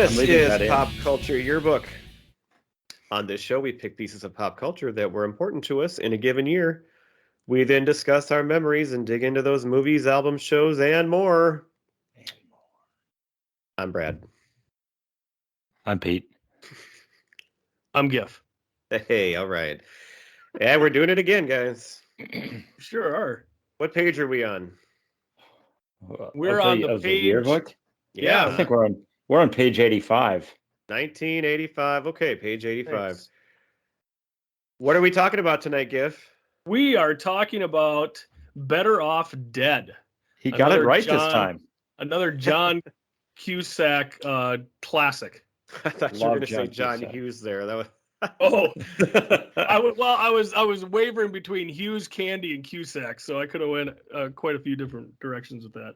This is Pop Culture Yearbook. On this show, we pick pieces of pop culture that were important to us in a given year. We then discuss our memories and dig into those movies, albums, shows, and more. I'm Brad. I'm Pete. I'm Gif. Hey, all right. Yeah, we're doing it again, guys. Sure are. What page are we on? We're on the page. The yearbook? Yeah. I think we're on page 85. 1985. Okay, page 85. Thanks. What are we talking about tonight, Gif? We are talking about Better Off Dead. He got it right this time. Another John Cusack classic. I thought you were going to say John Hughes there. That was... I was wavering between Hughes, Candy, and Cusack, so I could have went quite a few different directions with that.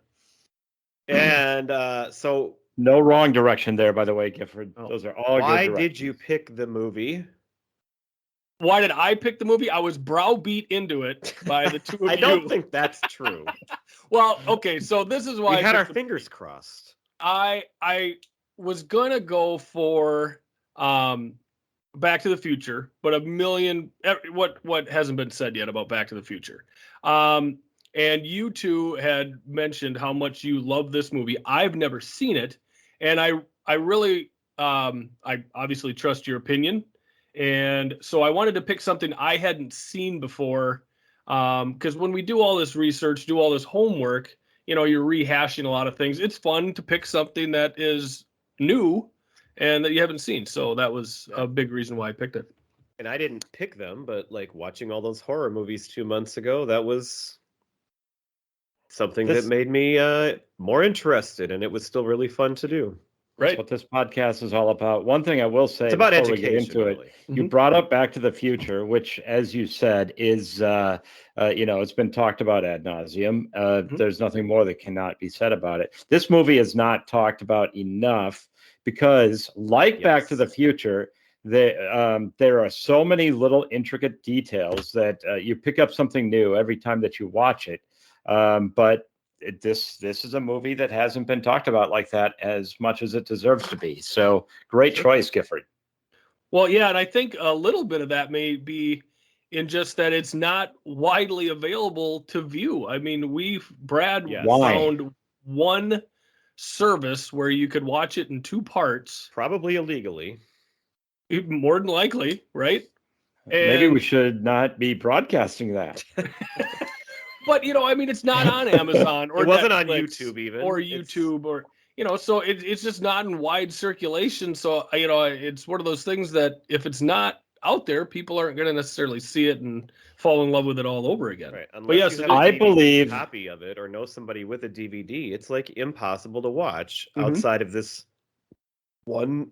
And so no wrong direction there, by the way, Gifford. Those are all good directions. Why did you pick the movie? Why did I pick the movie? I was browbeat into it by the two of you. I don't think that's true. Well, okay, so this is why we had our fingers crossed. I was gonna go for Back to the Future, but what hasn't been said yet about Back to the Future. And you two had mentioned how much you love this movie. I've never seen it, and I really I obviously trust your opinion. And so I wanted to pick something I hadn't seen before, because when we do all this research, do all this homework, you're rehashing a lot of things. It's fun to pick something that is new and that you haven't seen. So that was a big reason why I picked it. And I didn't pick them, but like watching all those horror movies 2 months ago, that was something that made me more interested, and it was still really fun to do. Right. That's what this podcast is all about. One thing I will say, it's about before education, we get into it, really. You brought up Back to the Future, which, as you said, is it's been talked about ad nauseum. There's nothing more that cannot be said about it. This movie is not talked about enough because, like Back to the Future, there are so many little intricate details that you pick up something new every time that you watch it. But this is a movie that hasn't been talked about like that as much as it deserves to be. So great choice, Gifford. Well, yeah, and I think a little bit of that may be in just that it's not widely available to view. I mean, Brad found one service where you could watch it in 2 parts. Probably illegally. More than likely, right? Maybe we should not be broadcasting that. But, it's not on Amazon or it wasn't Netflix on YouTube even. Or YouTube or, so it's just not in wide circulation. So, it's one of those things that if it's not out there, people aren't going to necessarily see it and fall in love with it all over again. Right. Unless but yes, you have I believe a copy of it or know somebody with a DVD, it's like impossible to watch outside of this one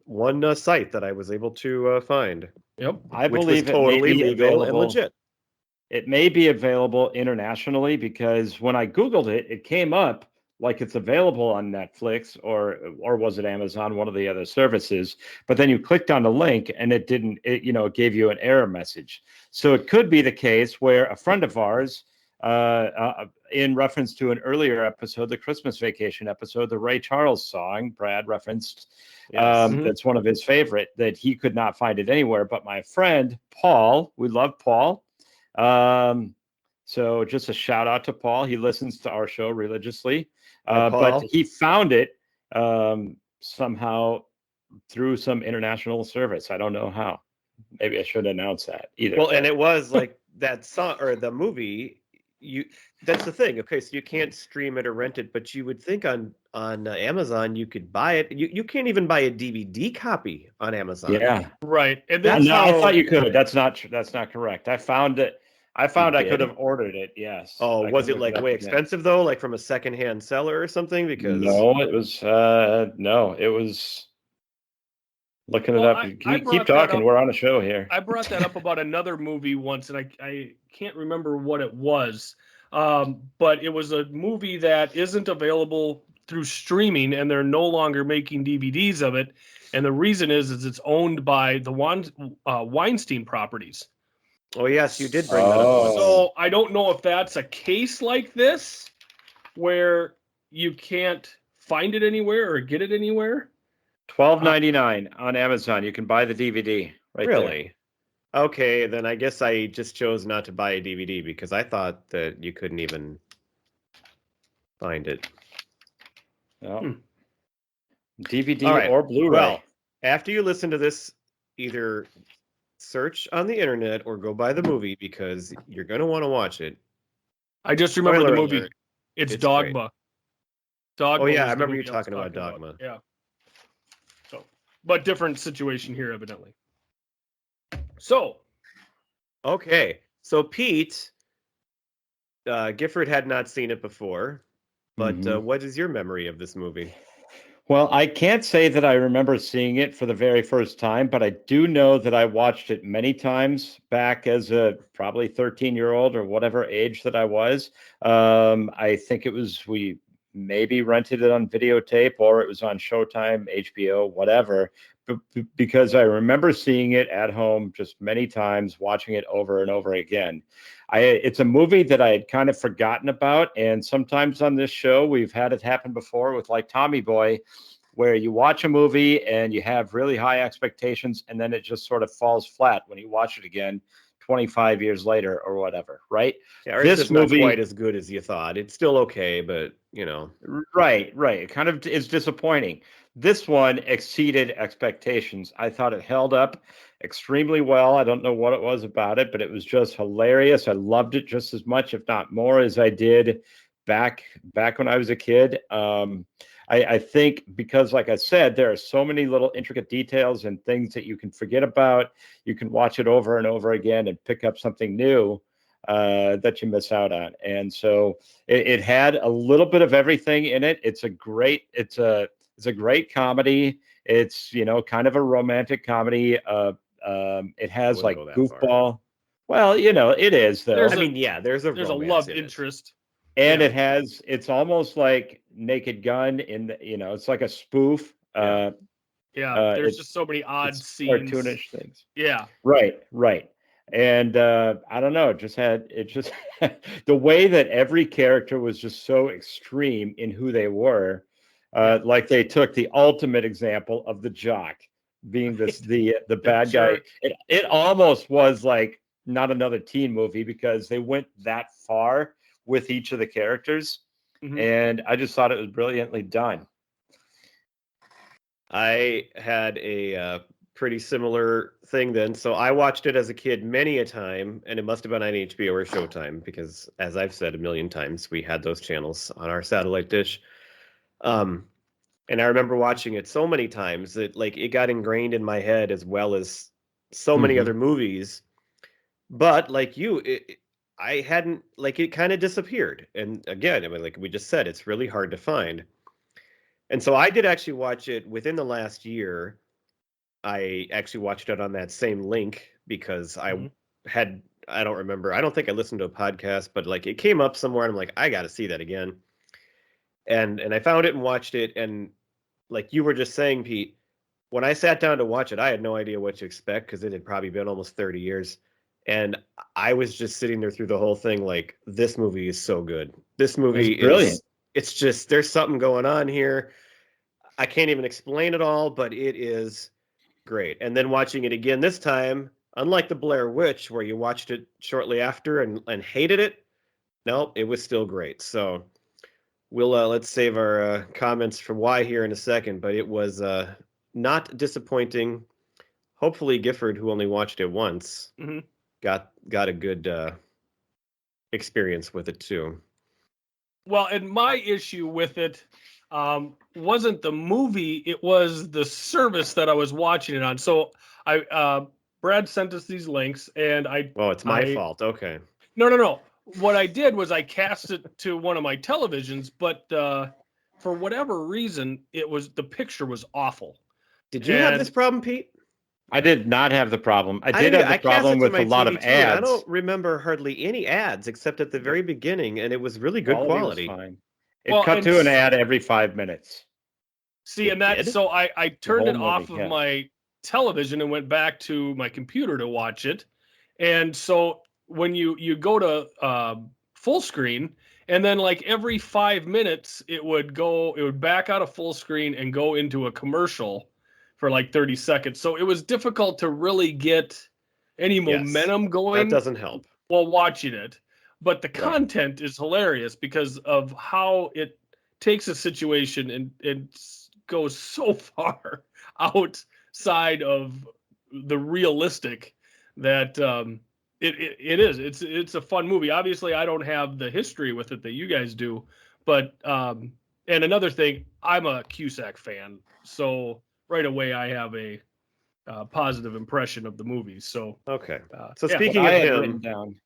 site that I was able to find. Yep. I which believe was totally legal and legit. It may be available internationally because when I Googled it, it came up like it's available on Netflix or was it Amazon, one of the other services. But then you clicked on the link and it didn't, it gave you an error message. So it could be the case where a friend of ours, in reference to an earlier episode, the Christmas Vacation episode, the Ray Charles song Brad referenced, that's one of his favorite, that he could not find it anywhere. But my friend, Paul, we love Paul. So just a shout out to Paul. He listens to our show religiously, but he found it somehow through some international service. I don't know how. Maybe I should announce that either. Well, and it was like that song or the movie. That's the thing. Okay, so you can't stream it or rent it, but you would think on Amazon you could buy it. You can't even buy a DVD copy on Amazon. Yeah, right. And that's I thought you could. That's not correct. I found it. I could have ordered it. Yes. Oh, was it like way expensive though, like from a secondhand seller or something? Because no, it was it was. Looking it up. Keep talking. We're on a show here. I brought that up about another movie once, and I can't remember what it was. But it was a movie that isn't available through streaming, and they're no longer making DVDs of it. And the reason is it's owned by the Weinstein properties. Oh, yes, you did bring that up. So I don't know if that's a case like this where you can't find it anywhere or get it anywhere. $12.99 on Amazon. You can buy the DVD right there. Really? Okay, then I guess I just chose not to buy a DVD because I thought that you couldn't even find it. No. DVD All right. or Blu-ray. Well, after you listen to this, either search on the internet or go buy the movie because you're going to want to watch it. I just remember Spoiler the movie. alert. It's It's Dogma. Dogma. Oh, yeah, was I the remember you movie I was talking about Dogma. Yeah. So, but different situation here, evidently. So, Okay. So, Pete, Gifford had not seen it before, but what is your memory of this movie? Well, I can't say that I remember seeing it for the very first time, but I do know that I watched it many times back as a probably 13-year-old or whatever age that I was. I think we maybe rented it on videotape or it was on Showtime, HBO, whatever, because I remember seeing it at home just many times, watching it over and over again. It's a movie that I had kind of forgotten about. And sometimes on this show, we've had it happen before with like Tommy Boy, where you watch a movie and you have really high expectations and then it just sort of falls flat when you watch it again 25 years later or whatever, right? Yeah, or This it's just movie, not quite as good as you thought. It's still okay, but, Right. It kind of is disappointing. This one exceeded expectations. I thought it held up extremely well. I don't know what it was about it, but it was just hilarious. I loved it just as much, if not more, as I did back when I was a kid. I think because, like I said, there are so many little intricate details and things that you can forget about. You can watch it over and over again and pick up something new that you miss out on. And so it had a little bit of everything in it. It's a great comedy. It's, kind of a romantic comedy. It has like goofball. Well, it is though. There's there's a love interest. And it's almost like Naked Gun it's like a spoof. There's just so many odd scenes. Cartoonish things. Yeah. Right. And I don't know, the way that every character was just so extreme in who they were. Like they took the ultimate example of the jock being the bad guy. It almost was like not another teen movie because they went that far with each of the characters. Mm-hmm. And I just thought it was brilliantly done. I had a pretty similar thing then. So I watched it as a kid many a time, and it must have been on HBO or Showtime because, as I've said a million times, we had those channels on our satellite dish. And I remember watching it so many times that like it got ingrained in my head as well as so many other movies. But like you, I hadn't like it kind of disappeared. And again, I mean, like we just said, it's really hard to find. And so I did actually watch it within the last year. I actually watched it on that same link because I don't remember. I don't think I listened to a podcast, but like it came up somewhere and I'm like, I got to see that again. And I found it and watched it. And like you were just saying, Pete, when I sat down to watch it, I had no idea what to expect because it had probably been almost 30 years. And I was just sitting there through the whole thing like, this movie is so good. This movie is brilliant. It's just, there's something going on here. I can't even explain it all, but it is great. And then watching it again this time, unlike the Blair Witch, where you watched it shortly after and hated it, no, it was still great. So we'll let's save our comments for why here in a second, but it was not disappointing. Hopefully Gifford, who only watched it once, got a good experience with it too. Well, and my issue with it wasn't the movie; it was the service that I was watching it on. So Brad sent us these links, and Oh, it's my fault. Okay. No. What I did was I cast it to one of my televisions, but for whatever reason, the picture was awful. Did you have this problem, Pete? I did not have the problem. I did have the problem with a lot of ads. I don't remember hardly any ads except at the very beginning, and it was really good quality. It cut to an ad every 5 minutes. See, so I turned it off of my television and went back to my computer to watch it. And so when you go to full screen, and then like every 5 minutes it would back out of full screen and go into a commercial. for like 30 seconds. So it was difficult to really get any momentum That going doesn't help. while watching it. But the Right. content is hilarious because of how it takes a situation and goes so far outside of the realistic that it is. It's a fun movie. Obviously, I don't have the history with it that you guys do, but and another thing, I'm a Cusack fan, so right away I have a positive impression of the movies. So Okay. So yeah. What speaking I of had written him, down.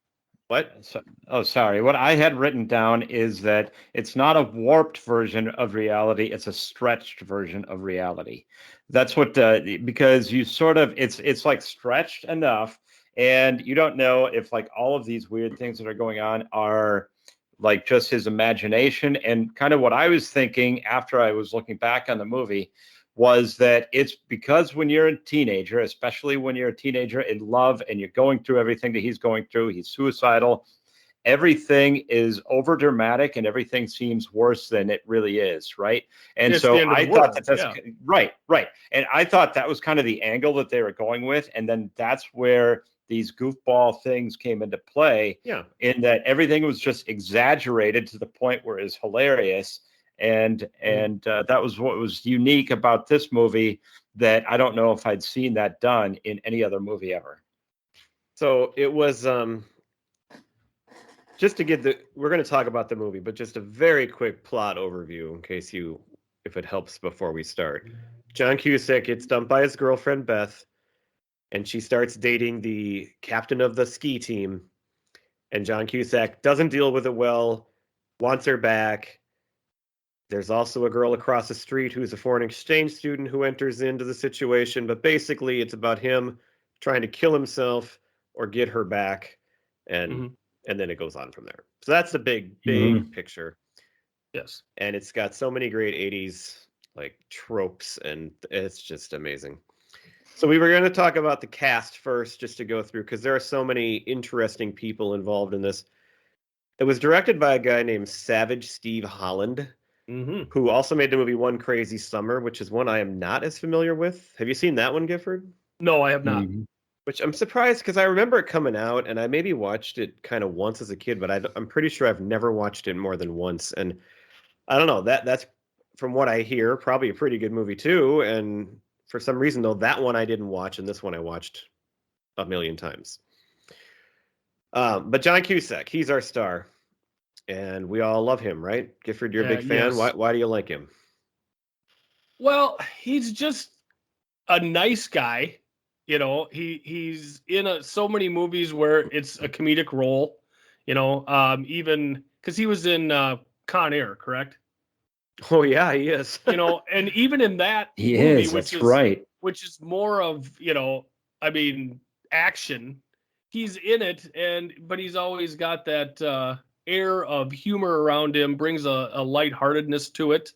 what? Sorry. What I had written down is that it's not a warped version of reality; it's a stretched version of reality. That's what because you sort of it's like stretched enough, and you don't know if like all of these weird things that are going on are like just his imagination. And kind of what I was thinking after I was looking back on the movie was that it's because when you're a teenager, especially when you're a teenager in love and you're going through everything that he's going through, he's suicidal, everything is over dramatic and everything seems worse than it really is, right? And It's the so end of the I thought world, that's yeah. right. And I thought that was kind of the angle that they were going with. And then that's where these goofball things came into play, Yeah. in that everything was just exaggerated to the point where it's hilarious. And that was what was unique about this movie, that I don't know if I'd seen that done in any other movie ever. So it was just to get we're going to talk about the movie, but just a very quick plot overview in case if it helps before we start. John Cusack gets dumped by his girlfriend Beth, and she starts dating the captain of the ski team. And John Cusack doesn't deal with it well, wants her back. There's also a girl across the street who's a foreign exchange student who enters into the situation, but basically it's about him trying to kill himself or get her back, and then it goes on from there. So that's the big picture. Yes. And it's got so many great 80s like tropes, and it's just amazing. So we were going to talk about the cast first, just to go through, because there are so many interesting people involved in this. It was directed by a guy named Savage Steve Holland, who also made the movie One Crazy Summer, which is one I am not as familiar with. Have you seen that one, Gifford? No, I have not. Which I'm surprised, because I remember it coming out, and I maybe watched it kind of once as a kid, but I'm pretty sure I've never watched it more than once. And I don't know, that's from what I hear, probably a pretty good movie too. And for some reason, though, that one I didn't watch, and this one I watched a million times. But John Cusack, he's our star, and we all love him, right? Gifford, you're a big fan. Yes. Why do you like him? Well, he's just a nice guy. You know, he's in so many movies where it's a comedic role. You know, even because he was in Con Air, correct? Oh yeah, he is. You know, and even in that He movie, is. That's right. which is more of, you know, I mean, action. He's in it, but he's always got that air of humor around him, brings a lightheartedness to it.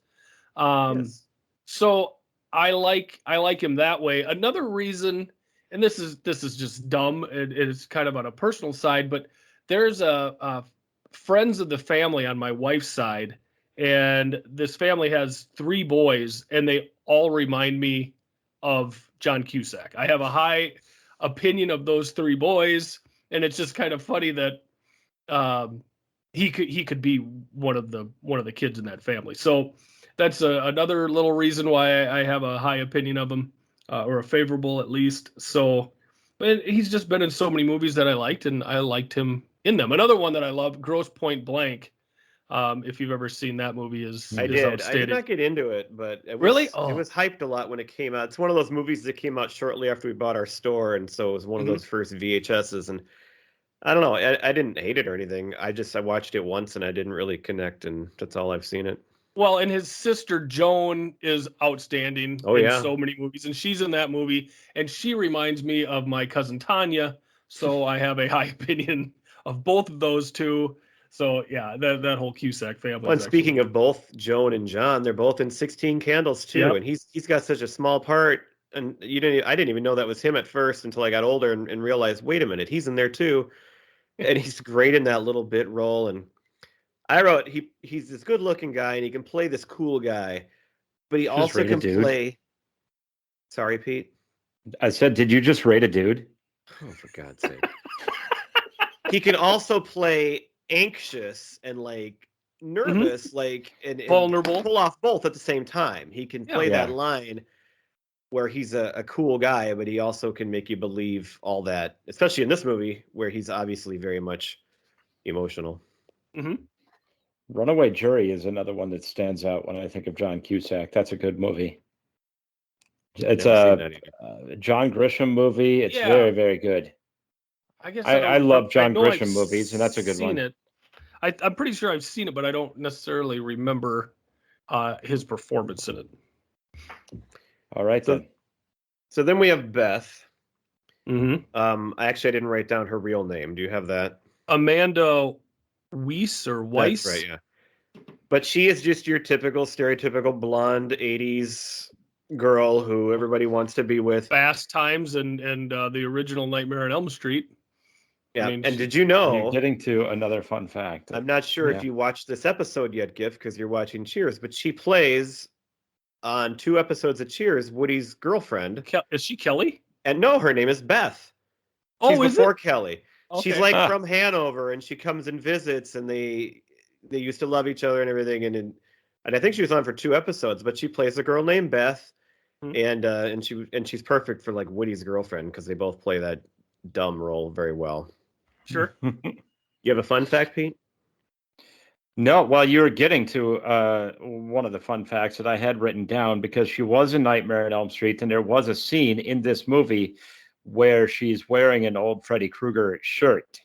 Yes. So I like him that way. Another reason, and this is just dumb. It's kind of on a personal side, but there's a friends of the family on my wife's side, and this family has 3 boys, and they all remind me of John Cusack. I have a high opinion of those 3 boys, and it's just kind of funny that he could be one of the kids in that family. So that's another little reason why I have a high opinion of him, or a favorable at least. So, but he's just been in so many movies that I liked, and I liked him in them. Another one that I love, Gross Point Blank. If you've ever seen that movie, is outstanding. I did not get into it, but it Really? was hyped a lot when it came out. It's one of those movies that came out shortly after we bought our store, and so it was one of those first VHSs. And I don't know, I didn't hate it or anything. I watched it once and I didn't really connect, and that's all I've seen it. Well, and his sister Joan is outstanding in so many movies, and she's in that movie, and she reminds me of my cousin Tanya. So I have a high opinion of both of those two. So yeah, that whole Cusack family. Well, and speaking of both Joan and John, they're both in 16 Candles too, and he's got such a small part. And I didn't even know that was him at first until I got older and realized, wait a minute, he's in there too, and he's great in that little bit role. And I wrote he's this good looking guy and he can play this cool guy, but he also can play Sorry, Pete. I said, did you just rate a dude? Oh, for God's sake. He can also play anxious and like nervous, and Vulnerable. pull off both at the same time. He can play Yeah. that line where he's a cool guy, but he also can make you believe all that, especially in this movie where he's obviously very much emotional. Runaway Jury is another one that stands out when I think of John Cusack. That's a good movie. It's Never seen that a John Grisham movie. It's Yeah. very, very good. I guess I love John know Grisham I've movies, and that's a good seen one. it. I'm pretty sure I've seen it, but I don't necessarily remember his performance in it. All right, then. So then we have Beth. Mm-hmm. I didn't write down her real name. Do you have that? Amanda Weiss or Weiss? That's right, yeah. But she is just your typical, stereotypical blonde 80s girl who everybody wants to be with. Fast Times and the original Nightmare on Elm Street. Yeah, I mean, and did you know? You're getting to another fun fact. I'm not sure if you watched this episode yet, Giff, because you're watching Cheers, but she plays on 2 episodes of Cheers Woody's girlfriend. Is she Kelly? And no, her name is Beth. She's before Kelly. Okay. She's like from Hanover, and she comes and visits, and they used to love each other and everything. And I think she was on for 2 episodes, but she plays a girl named Beth, and she's perfect for like Woody's girlfriend because they both play that dumb role very well. Sure. You have a fun fact, Pete? No, well, you were getting to one of the fun facts that I had written down because she was in Nightmare on Elm Street, and there was a scene in this movie where she's wearing an old Freddy Krueger shirt.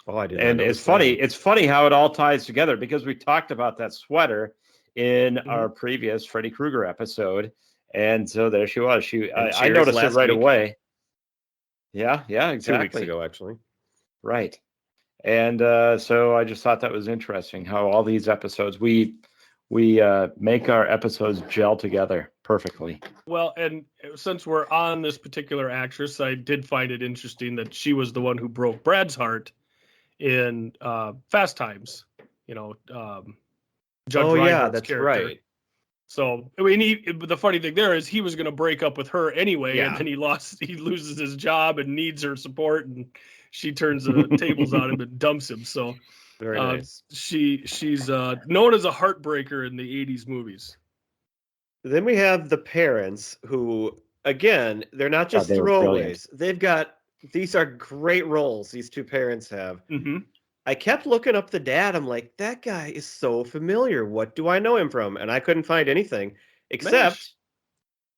Oh, I didn't. And it's funny. It's funny how it all ties together because we talked about that sweater in our previous Freddy Krueger episode, and so there she was. I noticed it right away. Yeah, exactly. 2 weeks ago, actually. Right. And so I just thought that was interesting how all these episodes we make our episodes gel together perfectly. Well, and since we're on this particular actress, I did find it interesting that she was the one who broke Brad's heart in Fast Times. Judge Reinhardt's that's character. right. So I mean, the funny thing there is he was going to break up with her anyway, and then he loses his job and needs her support, and she turns the tables on him and dumps him. So very nice. She's known as a heartbreaker in the 80s movies. Then we have the parents who, again, they're not just throwaways. These are great roles these 2 parents have. Mm-hmm. I kept looking up the dad. I'm like, that guy is so familiar. What do I know him from? And I couldn't find anything except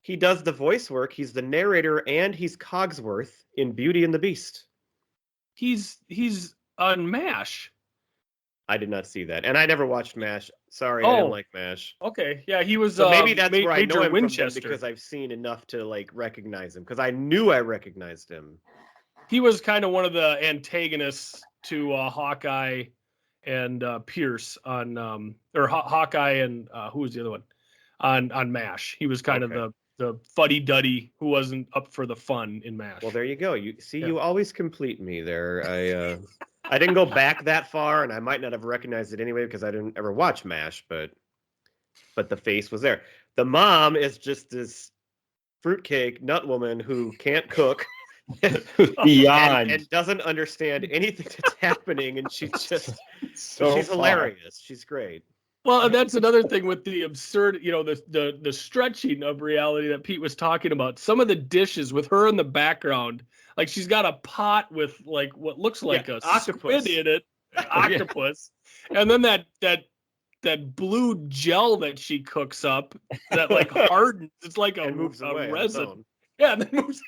he does the voice work. He's the narrator and he's Cogsworth in Beauty and the Beast. He's on MASH. I did not see that. And I never watched MASH. Sorry, I didn't like MASH. Okay. Yeah, he was so maybe that's where I know him Winchester. from because I've seen enough to like recognize him because I knew I recognized him. He was kind of one of the antagonists to Hawkeye and Pierce on Hawkeye and who was the other one on MASH. He was kind of the fuddy-duddy who wasn't up for the fun in MASH. Well, there you go. You see, you always complete me there. I didn't go back that far, and I might not have recognized it anyway because I didn't ever watch MASH, but the face was there. The mom is just this fruitcake nut woman who can't cook. and doesn't understand anything that's happening, and she's hilarious. She's great. Well, and that's another thing with the absurd, the stretching of reality that Pete was talking about. Some of the dishes with her in the background, like she's got a pot with like what looks like a octopus squid in it, octopus, and then that blue gel that she cooks up that like hardens. It's like a resin. Yeah, and then moves.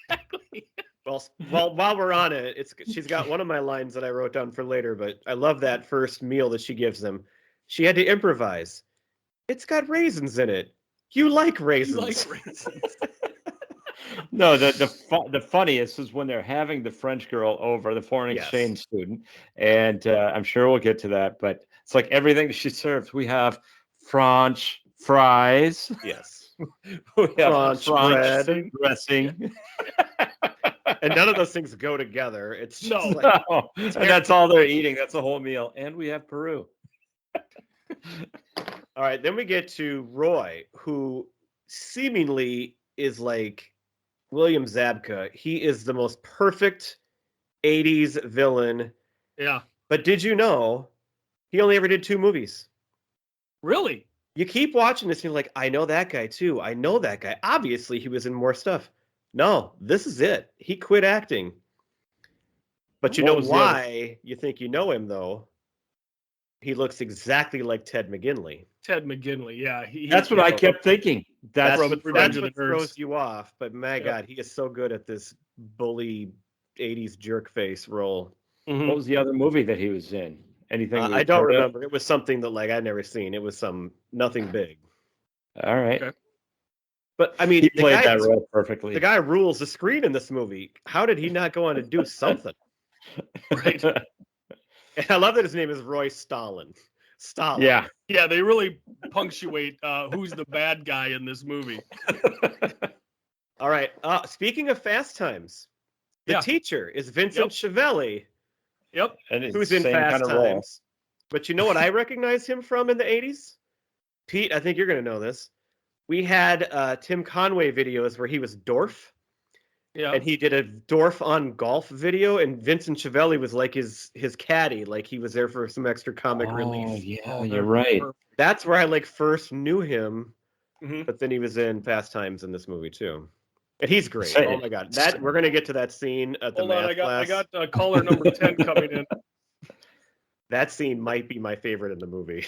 Exactly. Well, while we're on it, she's got one of my lines that I wrote down for later, but I love that first meal that she gives them. She had to improvise. It's got raisins in it. You like raisins. No, the funniest is when they're having the French girl over, the foreign exchange student, and I'm sure we'll get to that, but it's like everything that she serves. We have French fries. Yes. We have French bread. Dressing. And none of those things go together. It's just and that's all they're eating. That's the whole meal. And we have Peru. All right, then we get to Roy, who seemingly is like William Zabka. He is the most perfect 80s villain. Yeah. But did you know he only ever did 2 movies? Really? You keep watching this and you're like, I know that guy too. I know that guy. Obviously, he was in more stuff. No, this is it. He quit acting. But you What know was the other- why you think you know him, though? He looks exactly like Ted McGinley. Ted McGinley. Yeah. That's what I kept thinking. That's From what, Revenge of that's the what Nerds. throws you off. But my Yep. God, he is so good at this bully 80s jerk face role. Mhm. What was the other movie that he was in? Anything? I we've don't heard of? remember. It was something that like I'd never seen. It was nothing big. All right. Okay. But I mean, He played that role perfectly. the guy rules the screen in this movie. How did he not go on to do something? Right. And I love that his name is Roy Stalin. Stalin. Yeah. Yeah, they really punctuate who's the bad guy in this movie. All right. Speaking of Fast Times, the Yeah. teacher is Vincent Chiavelli, Yep. And it's who's the in same Fast kind of role. Times. But you know what I recognize him from in the 80s? Pete, I think you're going to know this. We had Tim Conway videos where he was Dorf, Yeah. and he did a Dorf on golf video, and Vincent Chiavelli was like his caddy, like he was there for some extra comic relief. Yeah, Oh, you're they're right. perfect. That's where I like first knew him, Mhm. but then he was in Fast Times in this movie too. And he's great. Say- Oh my God. That we're gonna get to that scene at the Hold on, math I class. got caller number 10 coming in. That scene might be my favorite in the movie.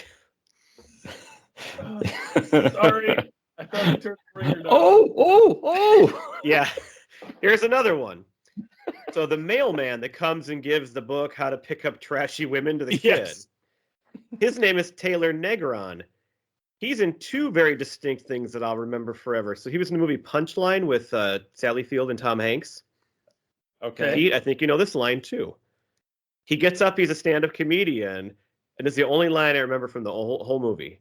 Sorry. I thought I turned the ringer down. Oh! Yeah. Here's another one. So the mailman that comes and gives the book How to Pick Up Trashy Women to the Yes. kid. His name is Taylor Negron. He's in 2 very distinct things that I'll remember forever. So he was in the movie Punchline with Sally Field and Tom Hanks. Okay. Pete, I think you know this line too. He gets up, he's a stand-up comedian, and it's the only line I remember from the whole movie.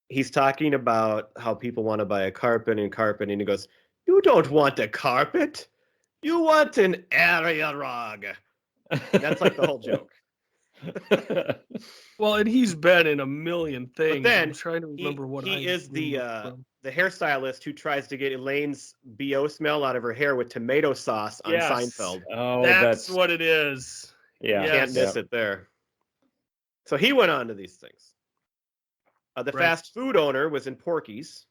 He's talking about how people want to buy a carpet, and he goes, "You don't want a carpet. You want an area rug." And that's like the whole joke. Well, and he's been in a million things. then I'm trying to remember what he I is the remember from. the hairstylist who tries to get Elaine's BO smell out of her hair with tomato sauce on Yes. Seinfeld. Oh, That's what it is. Yeah. Yes. Can't miss it there. So he went on to these things. The Right. fast food owner was in Porky's.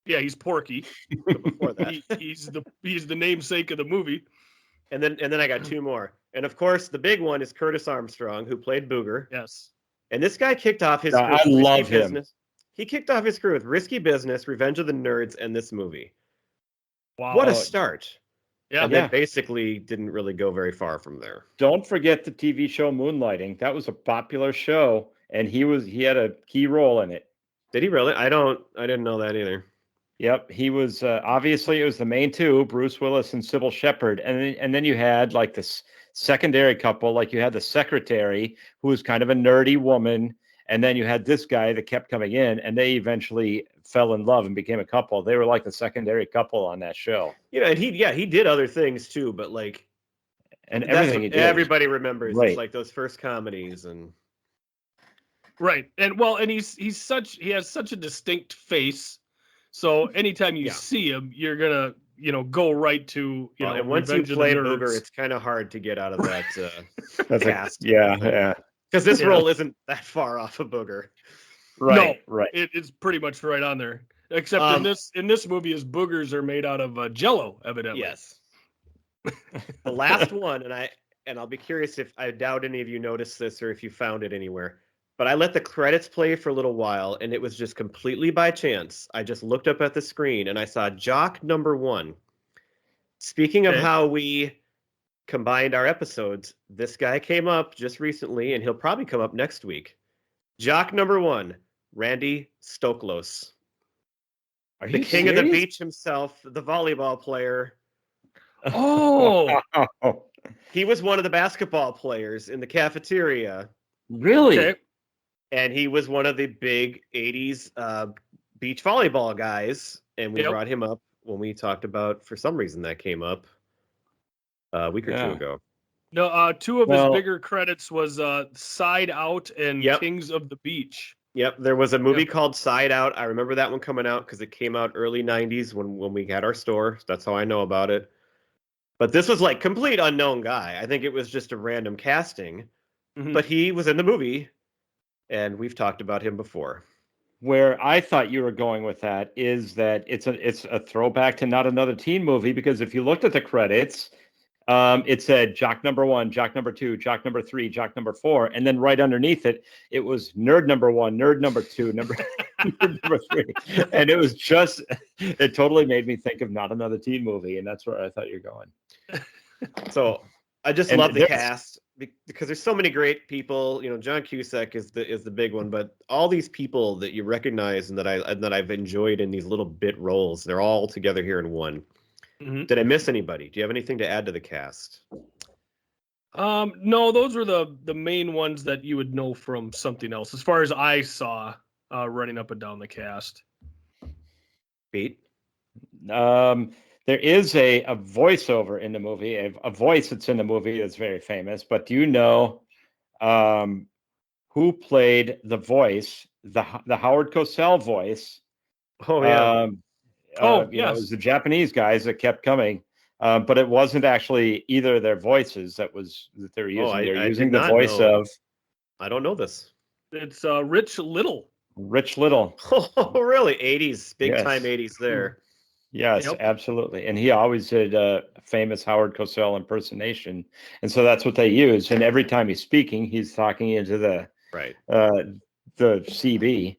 Yeah, he's Porky. Before that. He's the namesake of the movie. And then I got 2 more. And of course, the big one is Curtis Armstrong, who played Booger. Yes. And this guy kicked off his I Risky love him. Business. He kicked off his career with Risky Business, Revenge of the Nerds, and this movie. Wow. What a start. Yeah. And then basically didn't really go very far from there. Don't forget the TV show Moonlighting. That was a popular show, and he had a key role in it. Did he really? I didn't know that either. Yep, he was obviously it was the main 2, Bruce Willis and Sybil Shepherd, and then you had like this secondary couple, like you had the secretary who was kind of a nerdy woman, and then you had this guy that kept coming in, and they eventually fell in love and became a couple. They were like the secondary couple on that show. You know, and he did other things too, but like And that's everything what he did. everybody remembers. Right. It's like those first comedies and Right. And well, and he has such a distinct face. So anytime you Yeah. see him, you're gonna, go right to and once you Revenge of the play Nerds. Booger, it's kind of hard to get out of that That's cast. yeah. Because this Yeah. role isn't that far off of Booger. Right, right. It's pretty much right on there. Except in this movie, his boogers are made out of Jello, evidently. Yes. The last one, and I'll be curious if I doubt any of you noticed this or if you found it anywhere. But I let the credits play for a little while, and it was just completely by chance. I just looked up at the screen and I saw Jock number 1. Speaking of Okay. how we combined our episodes, this guy came up just recently, and he'll probably come up next week. Jock number 1, Randy Stoklos. Are The you king of the serious? beach himself, the volleyball player. Oh, He was one of the basketball players in the cafeteria, really? okay. and he was one of the big 80s beach volleyball guys, and we Yep. brought him up when we talked about, for some reason that came up a week or 2 Yeah. ago. No, 2 of Well- his bigger credits was Side Out and Yep. Kings of the Beach. Yep, there was a movie called Side Out. I remember that one coming out because it came out early '90s when we had our store. That's how I know about it. But this was like complete unknown guy. I think it was just a random casting, but he was in the movie, and we've talked about him before. Where I thought you were going with that is that it's a throwback to Not Another Teen Movie, because if you looked at the credits, it said jock number 1, jock number 2, jock number 3, jock number 4, and then right underneath it, it was nerd number 1, nerd number 2, nerd number 3, and it was just, it totally made me think of Not Another Teen Movie, and that's where I thought you're going. So I just love the cast because there's so many great people. You know, John Cusack is the big one, but all these people that you recognize and that I've enjoyed in these little bit roles, they're all together here in one. Did I miss anybody? Do you have anything to add to the cast? No, those were the main ones that you would know from something else, as far as I saw running up and down the cast. Pete? There is a voiceover in the movie, a voice that's in the movie that's very famous. But do you know who played the voice, the Howard Cosell voice? Oh, yeah. Yes. It was the Japanese guys that kept coming, but it wasn't actually either of their voices that they're using. They're using the voice of. I don't know this. It's Rich Little. Rich Little. Oh, really? 80s, big time 80s there. Yes, absolutely. And he always did a famous Howard Cosell impersonation. And so that's what they use. And every time he's speaking, he's talking into the CB.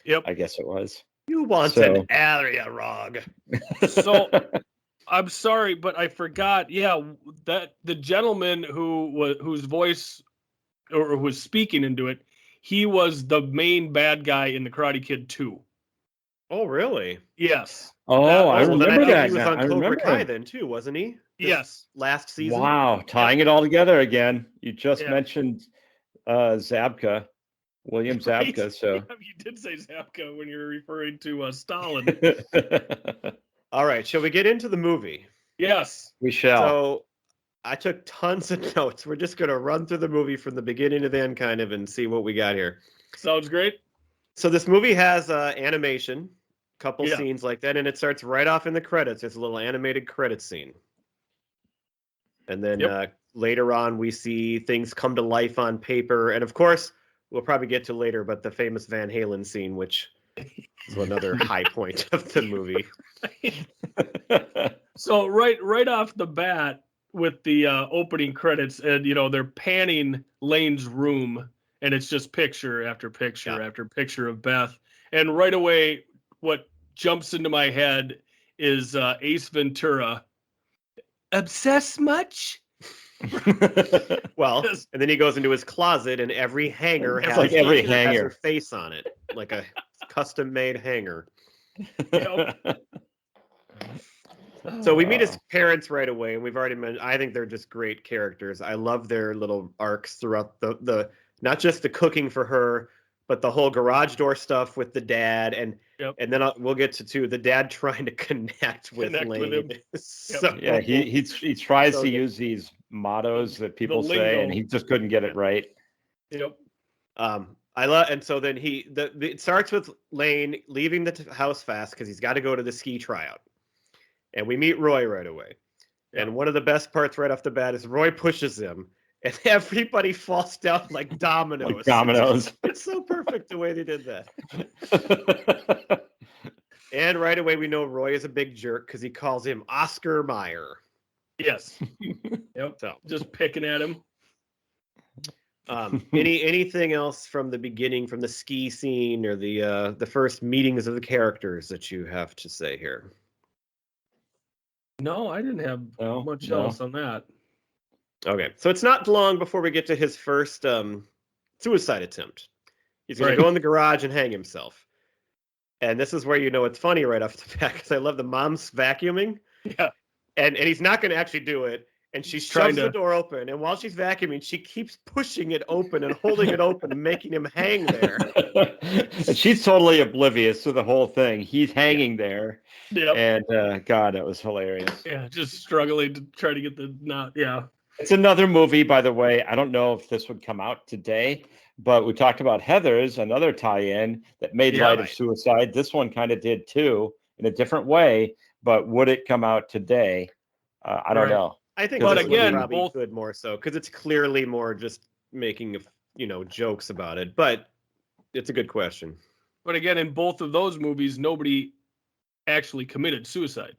Yep. I guess it was. You want an area rog. So I'm sorry, but I forgot. Yeah, that the gentleman whose voice or who was speaking into it, he was the main bad guy in the Karate Kid 2. Oh, really? Yes. I remember that. He was on Cobra Kai then too, wasn't he? Yes. Last season. Wow, tying it all together again. You just mentioned Zabka, William Zabka. Right. So you did say Zabka when you were referring to Stalin. All right, shall we get into the movie? Yes, we shall. So I took tons of notes. We're just going to run through the movie from the beginning to the end, kind of, and see what we got here. Sounds great. So this movie has animation, couple scenes like that, and it starts right off in the credits. It's a little animated credit scene. And then later on, we see things come to life on paper. And of course, we'll probably get to later, but the famous Van Halen scene, which is another high point of the movie. So right off the bat with the opening credits, and they're panning Lane's room, and it's just picture after picture after picture of Beth. And right away, what jumps into my head is Ace Ventura. Obsessed much? Well, and then he goes into his closet, and every hanger has her face on it, like a custom-made hanger. So we meet his parents right away, and we've already mentioned. I think they're just great characters. I love their little arcs throughout the not just the cooking for her, but the whole garage door stuff with the dad, and then we'll get to the dad trying to connect with Lane. He tries to use these mottos that people say, and he just couldn't get it right. Yep. I love, and so then it starts with Lane leaving the house fast because he's got to go to the ski tryout, and we meet Roy right away. And one of the best parts right off the bat is Roy pushes him, and everybody falls down like dominoes. Like dominoes. It's so perfect the way they did that. And right away we know Roy is a big jerk because he calls him Oscar Mayer. Yes. Yep. So just picking at him. Anything else from the beginning, from the ski scene or the first meetings of the characters that you have to say here? No, I didn't have much else on that. Okay, so it's not long before we get to his first suicide attempt. He's going to go in the garage and hang himself. And this is where you know it's funny right off the bat, because I love the mom's vacuuming. Yeah. And he's not going to actually do it. And she shoves the door open. And while she's vacuuming, she keeps pushing it open and holding it open and making him hang there. And she's totally oblivious to the whole thing. He's hanging there. Yep. And God, that was hilarious. Yeah, just struggling to try to get the knot. Yeah. It's another movie, by the way. I don't know if this would come out today, but we talked about Heathers, another tie-in that made Yeah, light of suicide. This one kind of did too, in a different way. But would it come out today? I don't Right. know. I think But this again, one probably both- could more so because it's clearly more just making jokes about it. But it's a good question. But again, in both of those movies, nobody actually committed suicide.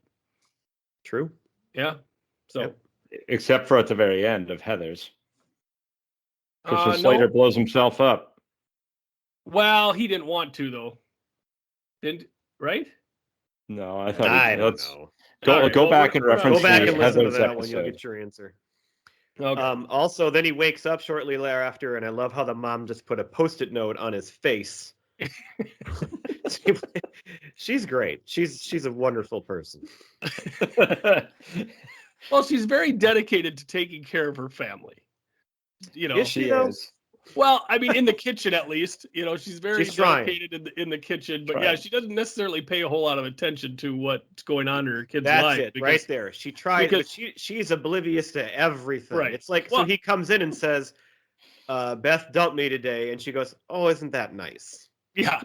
True. Yeah. So Yep. Except for at the very end of Heathers. Christian no. Slater blows himself up. Well, he didn't want to though. Didn't right? No, I thought I don't let's know. go All right, go well, back and we're not- reference Go back the and listen to Heathers that one. You'll episode. get your answer. Okay. Also, then he wakes up shortly thereafter, and I love how the mom just put a Post-it note on his face. She's great. She's a wonderful person. Well, she's very dedicated to taking care of her family. Is she, She though? is. Well, I mean, in the kitchen at least, she's very She's trying. dedicated in the kitchen. But yeah, Trying. she doesn't necessarily pay a whole lot of attention to what's going on in her kid's That's life. it, because- right there. She tries, but because- she's oblivious to everything. Right. It's like, Well- so he comes in and says, Beth dumped me today, and she goes, "Oh, isn't that nice?" Yeah,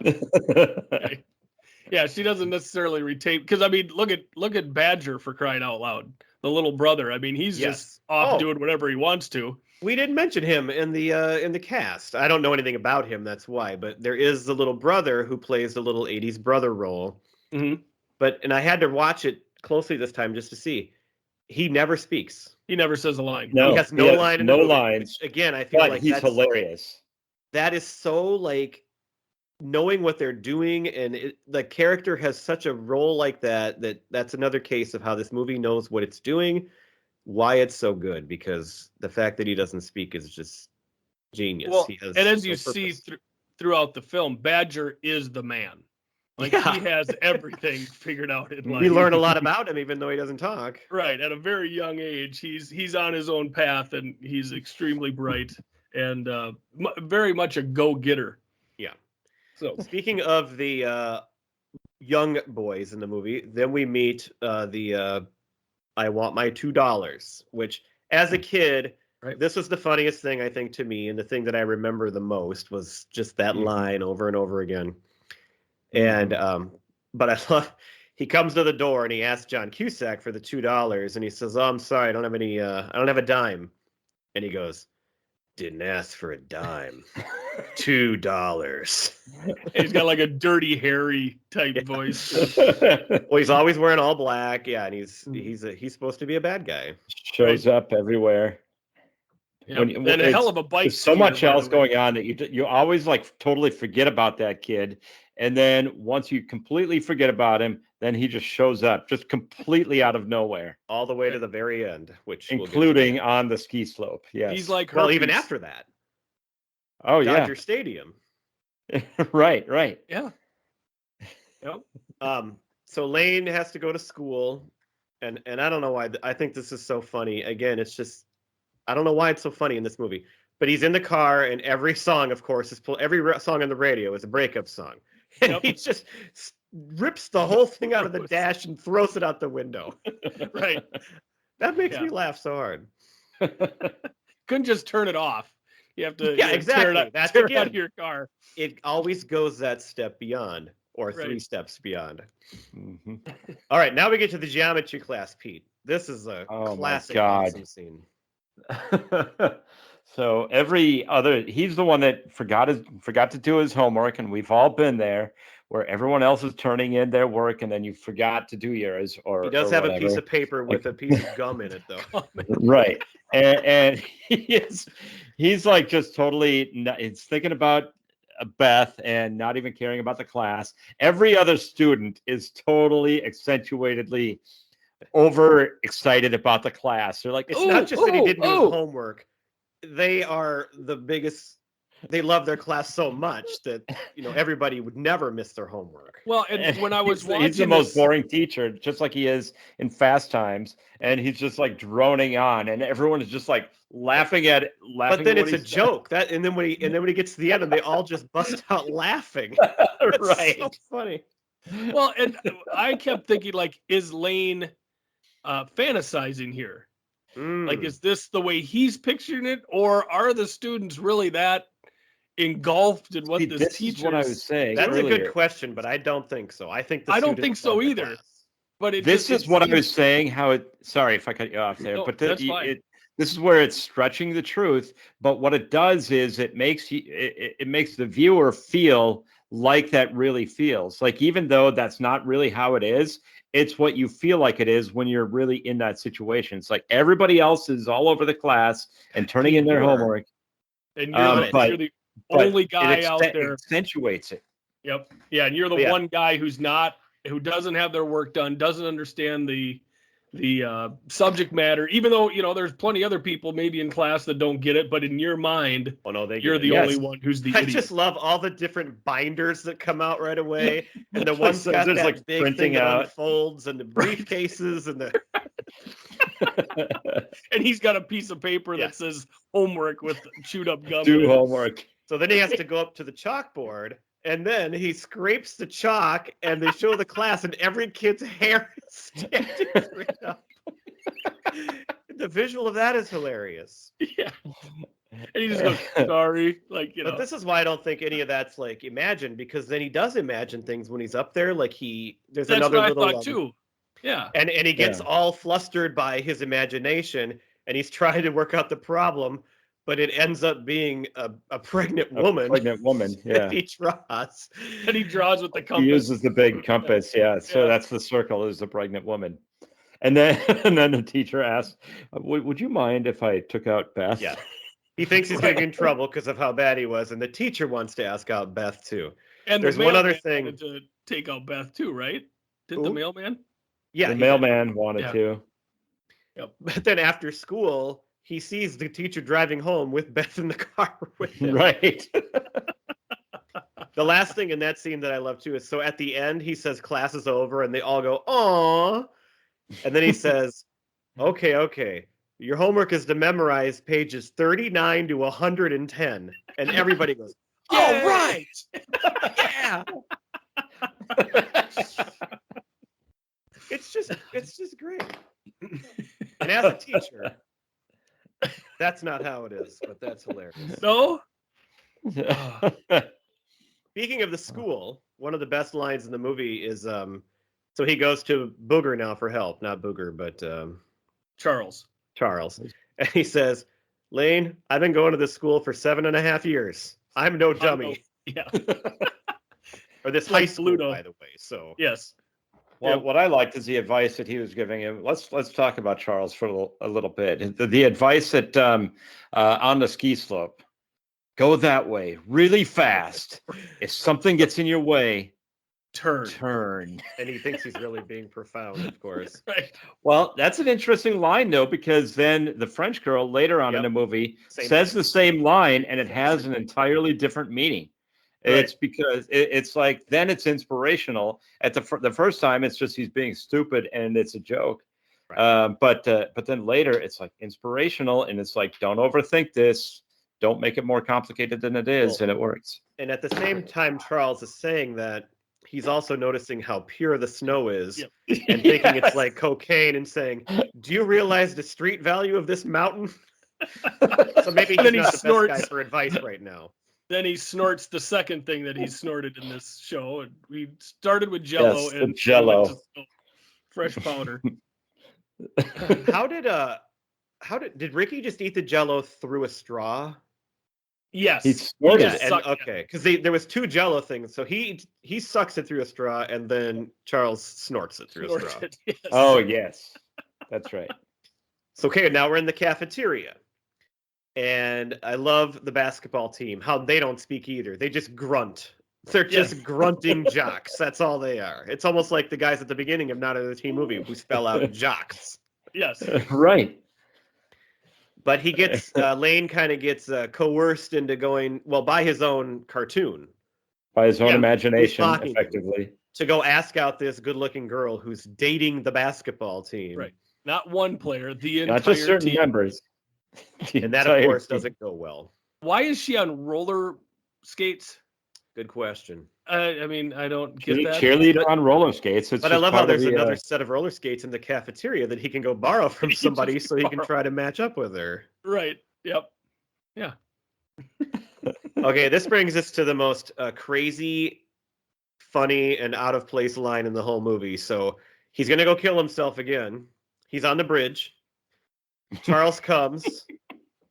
yeah, she doesn't necessarily retain. Because I mean, look at Badger, for crying out loud, the little brother. I mean, he's Yes. just off Oh. doing whatever he wants to. We didn't mention him in the cast. I don't know anything about him, that's why. But there is the little brother who plays the little '80s brother role. Mhm. And I had to watch it closely this time just to see. He never speaks. He never says a line. No, He has no line in the no movie, lines. which, again, I feel But like he's that's hilarious. that is so like knowing what they're doing, and the character has such a role like that's another case of how this movie knows what it's doing, why it's so good, because the fact that he doesn't speak is just genius. Well, He has and as no you see purpose. throughout the film, Badger is the man. Like Yeah. he has everything figured out in life. We learn a lot about him even though he doesn't talk. Right, at a very young age, he's on his own path, and he's extremely bright and very much a go-getter. Yeah. So Speaking of the young boys in the movie, then we meet the I want my $2, which as a kid, Right. this was the funniest thing I think to me, and the thing that I remember the most was just that line over and over again. And but I love he comes to the door and he asks John Cusack for the $2, and he says, "Oh, I'm sorry, I don't have any. I don't have a dime." And he goes, "Didn't ask for a dime. $2." he's got like a Dirty Harry type voice. Well, he's always wearing all black, yeah, and he's supposed to be a bad guy. Shows up everywhere. Yeah. When- And a hell of a bike. There's so steer, much by the else way. going on that you always like totally forget about that kid, and then once you completely forget about him, then he just shows up, just completely out of nowhere, All the way to the very end, which we'll get to. including on the ski slope. Yes. He's like well, even herpes. after that, oh yeah, Dodger Stadium. right. Yeah. Yep. So Lane has to go to school, and I don't know why. I think this is so funny. Again, it's just I don't know why it's so funny in this movie. But he's in the car, and every song, of course, every song on the radio is a breakup song, and Yep. he just rips the whole thing out of the dash and throws it out the window. Right. That makes Yeah. me laugh so hard. Couldn't just turn it off. You have to Yeah, tear exactly. it out, That's tear it out again. of your car. It always goes that step beyond, or Right. 3 steps beyond. Mhm. All right, now we get to the geometry class, Pete. This is a Oh, my classic God. awesome scene. So he's the one that forgot to do his homework, and we've all been there, where everyone else is turning in their work, and then you forgot to do yours. Or He does or have a whatever. piece of paper with a piece of gum in it, though. Right, and he's like just totally he's thinking about Beth and not even caring about the class. Every other student is totally accentuatedly over excited about the class. They're like, It's "Ooh, not just that he ooh, didn't do ooh." his homework. They are the biggest. They love their class so much that everybody would never miss their homework. Well, and when I was he's watching the most this- boring teacher, just like he is in Fast Times, and he's just like droning on, and everyone is just like laughing at it. But then it's a joke. And then when he gets to the end, and they all just bust out laughing. It's right. so funny. Well, and I kept thinking, like, is Lane fantasizing here? Like, is this the way he's picturing it, or are the students really that engulfed in what See, this this teacher? is what I was saying That's earlier. a good question, but I don't think so. I think I don't students think so love the either. class. But it This just, is what I seems- was saying. How it? Sorry if I cut you off there, No, but that's fine. this is where it's stretching the truth. But what it does is it makes it makes the viewer feel like that really feels like, even though that's not really how it is, it's what you feel like it is when you're really in that situation. It's like everybody else is all over the class and turning in their Sure. homework, and you're the but only guy it out there. accentuates it. Yep. Yeah, and you're the one guy who doesn't have their work done, doesn't understand the subject matter, even though, there's plenty other people maybe in class that don't get it, but in your mind, Oh no, you're the only one who's the I idiot. just love all the different binders that come out right away, and the Like, one's so got there's, that like, big printing thing that out. unfolds, and the briefcases, and the And he's got a piece of paper Yeah. that says homework with chewed up gum. Do in it. homework. So then he has to go up to the chalkboard, and then he scrapes the chalk, and they show the class, and every kid's hair is standing straight up. The visual of that is hilarious. Yeah. And he just goes, sorry. Like, But this is why I don't think any of that's like imagined, because then he does imagine things when he's up there. Like there's that's another what I little thought too. Yeah. and he gets all flustered by his imagination, and he's trying to work out the problem, but it ends up being a pregnant woman. Pregnant woman. that Yeah. he draws. And he draws with the compass. He uses the big compass. Yeah. So Yeah. that's the circle, is the pregnant woman. And then the teacher asks, would you mind if I took out Beth? Yeah. He thinks he's going to get in trouble because of how bad he was, and the teacher wants to ask out Beth too. And There's the one other mailman thing. wanted to take out Beth too, right? Did Who? the mailman? Yeah, The he mailman wanted to. Yep. But then after school, he sees the teacher driving home with Beth in the car with him. Right. The last thing in that scene that I love too is, so at the end he says class is over, and they all go, "Aw," and then he says, "Okay, your homework is to memorize pages 39 to 110," and everybody goes, Yay! "Oh, right, yeah." It's just great. And as a teacher, that's not how it is, but that's hilarious. No? Speaking of the school, one of the best lines in the movie is so he goes to Booger now for help, not Booger, but Charles. And he says, "Lane, I've been going to this school for 7.5 years. I'm no dummy." Yeah. Or this Like high school, Pluto. by the way. So Yes. Well, what I liked is the advice that he was giving him. Let's talk about Charles for a little bit. The advice that on the ski slope, go that way really fast. If something gets in your way, turn. and he thinks he's really being profound, of course. Right. Well, that's an interesting line, though, because then the French girl later on in the movie says the same line, and it has an entirely different meaning. Right. It's because it's like, then it's inspirational. At the first time, it's just he's being stupid and it's a joke. Right. But then later, it's like inspirational, and it's like, don't overthink this. Don't make it more complicated than it is, and it works. And at the same time, Charles is saying that he's also noticing how pure the snow is, and thinking it's like cocaine, and saying, "Do you realize the street value of this mountain?" So maybe he's not the best guy for advice right now. Then he snorts the second thing that he snorted in this show. And we started with Jello, Yes, the and Jell-O. went to fresh powder. How did Ricky just eat the Jell-O through a straw? Yes. He snorted Yes. it. And okay, because there was two Jell-O things, so he sucks it through a straw, and then Charles snorts it through a straw. Snorted, yes. Oh, yes. That's right. So okay, now we're in the cafeteria. And I love the basketball team, how they don't speak either. They just grunt. They're just grunting jocks. That's all they are. It's almost like the guys at the beginning of Not Another Teen Movie who spell out jocks. Yes. Right. But he gets, Lane kind of gets coerced into going, well, by his own cartoon, By his own Yeah, imagination, he's mocking him. effectively. to go ask out this good-looking girl who's dating the basketball team. Right. Not one player, the entire Not just certain team. members. And that, of course, doesn't go well. Why is she on roller skates? Good question. I mean, I don't get that. Cheerleader on roller skates. It's But I just love how part of there's the, another set of roller skates in the cafeteria that he can go borrow from He somebody just so he can borrow. try to match up with her. Right. Yep. Yeah. Okay, this brings us to the most crazy, funny, and out of place line in the whole movie. So he's going to go kill himself again. He's on the bridge. Charles comes,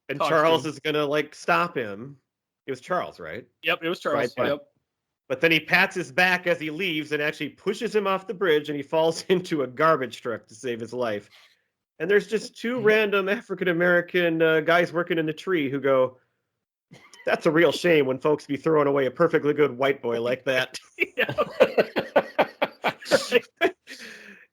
and Talks to Charles him. is going to like stop him. It was Charles, right? Yep. It was Charles. Right. Yep. But then he pats his back as he leaves and actually pushes him off the bridge, and he falls into a garbage truck to save his life. And there's just two random African American guys working in the tree who go, "That's a real shame when folks be throwing away a perfectly good white boy like that."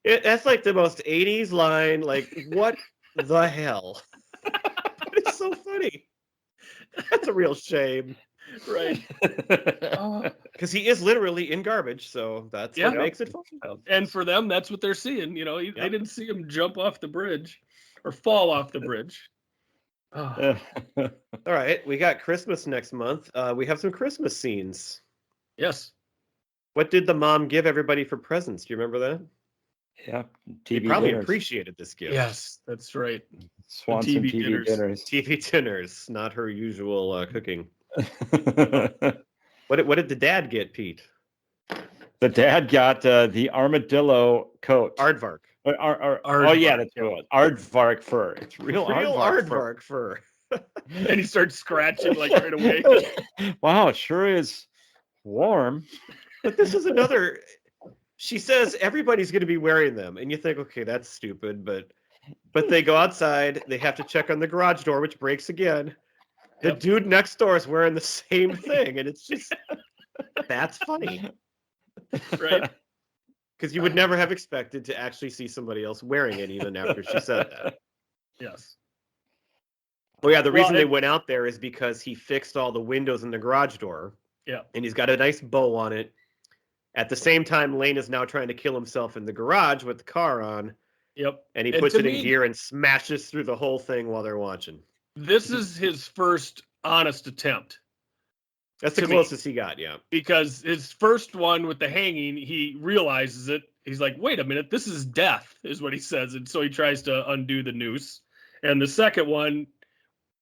That's like the most 80s line. Like, what the hell? But it's so funny. That's a real shame. Right. Because he is literally in garbage, so that's what makes it fun. And for them, that's what they're seeing. You know, they didn't see him jump off the bridge or fall off the bridge. All right, we got Christmas next month. We have some Christmas scenes. Yes. What did the mom give everybody for presents? Do you remember that? Yeah, They TV probably dinners. appreciated this gift. Yes, that's right. Swanson TV TV dinners. TV dinners, not her usual cooking. What did the dad get, Pete? The dad got the armadillo coat. Aardvark. Oh yeah, that's what it was. Aardvark fur. It's real aardvark fur. And he starts scratching like right away. Wow, it sure is warm. But this is another. She says everybody's going to be wearing them, and you think, okay, that's stupid, but they go outside. They have to check on the garage door, which breaks again. The dude next door is wearing the same thing, and it's just that's funny, right? Because you would never have expected to actually see somebody else wearing it, even after she said that. Yes. Oh yeah, the reason they went out there is because he fixed all the windows in the garage door. Yeah. And he's got a nice bow on it. At the same time, Lane is now trying to kill himself in the garage with the car on. Yep. And he puts it in gear and smashes through the whole thing while they're watching. This is his first honest attempt. That's the closest he got, yeah. Because his first one with the hanging, he realizes it. He's like, wait a minute, this is death, is what he says. And so he tries to undo the noose. And the second one,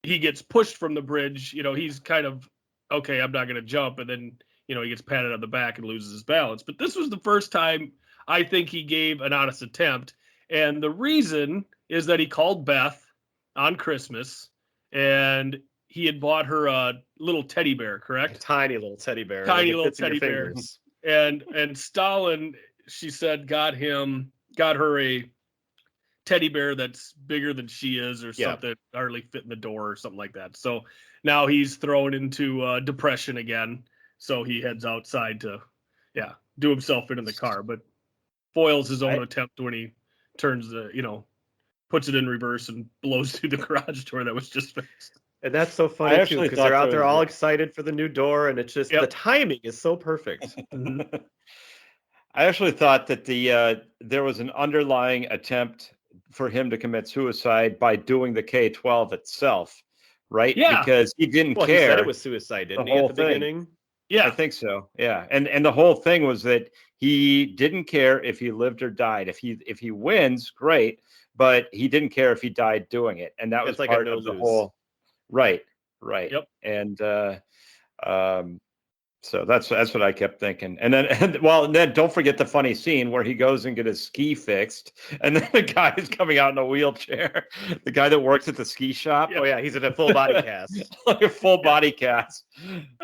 he gets pushed from the bridge. You know, he's kind of, okay, I'm not going to jump. And then, you know, he gets patted on the back and loses his balance. But this was the first time I think he gave an honest attempt. And the reason is that he called Beth on Christmas, and he had bought her a little teddy bear, correct? A tiny little teddy bear. Tiny little teddy bear. And Stalin, she said, got her a teddy bear that's bigger than she is, or something, hardly fit in the door or something like that. So now he's thrown into depression again. So he heads outside to, do himself into the car, but foils his own attempt when he turns puts it in reverse and blows through the garage door that was just fixed. And that's so funny too, because they're out there all excited for the new door, and it's just the timing is so perfect. I actually thought that there was an underlying attempt for him to commit suicide by doing the K-12 itself, right? Yeah, because he didn't care. He said it was suicide, didn't he, at the beginning? Yeah, I think so. Yeah, and the whole thing was that he didn't care if he lived or died. If he wins, great, but he didn't care if he died doing it, and that was like part of the whole. Right. Yep. And so that's what I kept thinking. And then don't forget the funny scene where he goes and get his ski fixed, and then the guy is coming out in a wheelchair. The guy that works at the ski shop. Oh yeah, he's in a full body cast. Like a full body cast.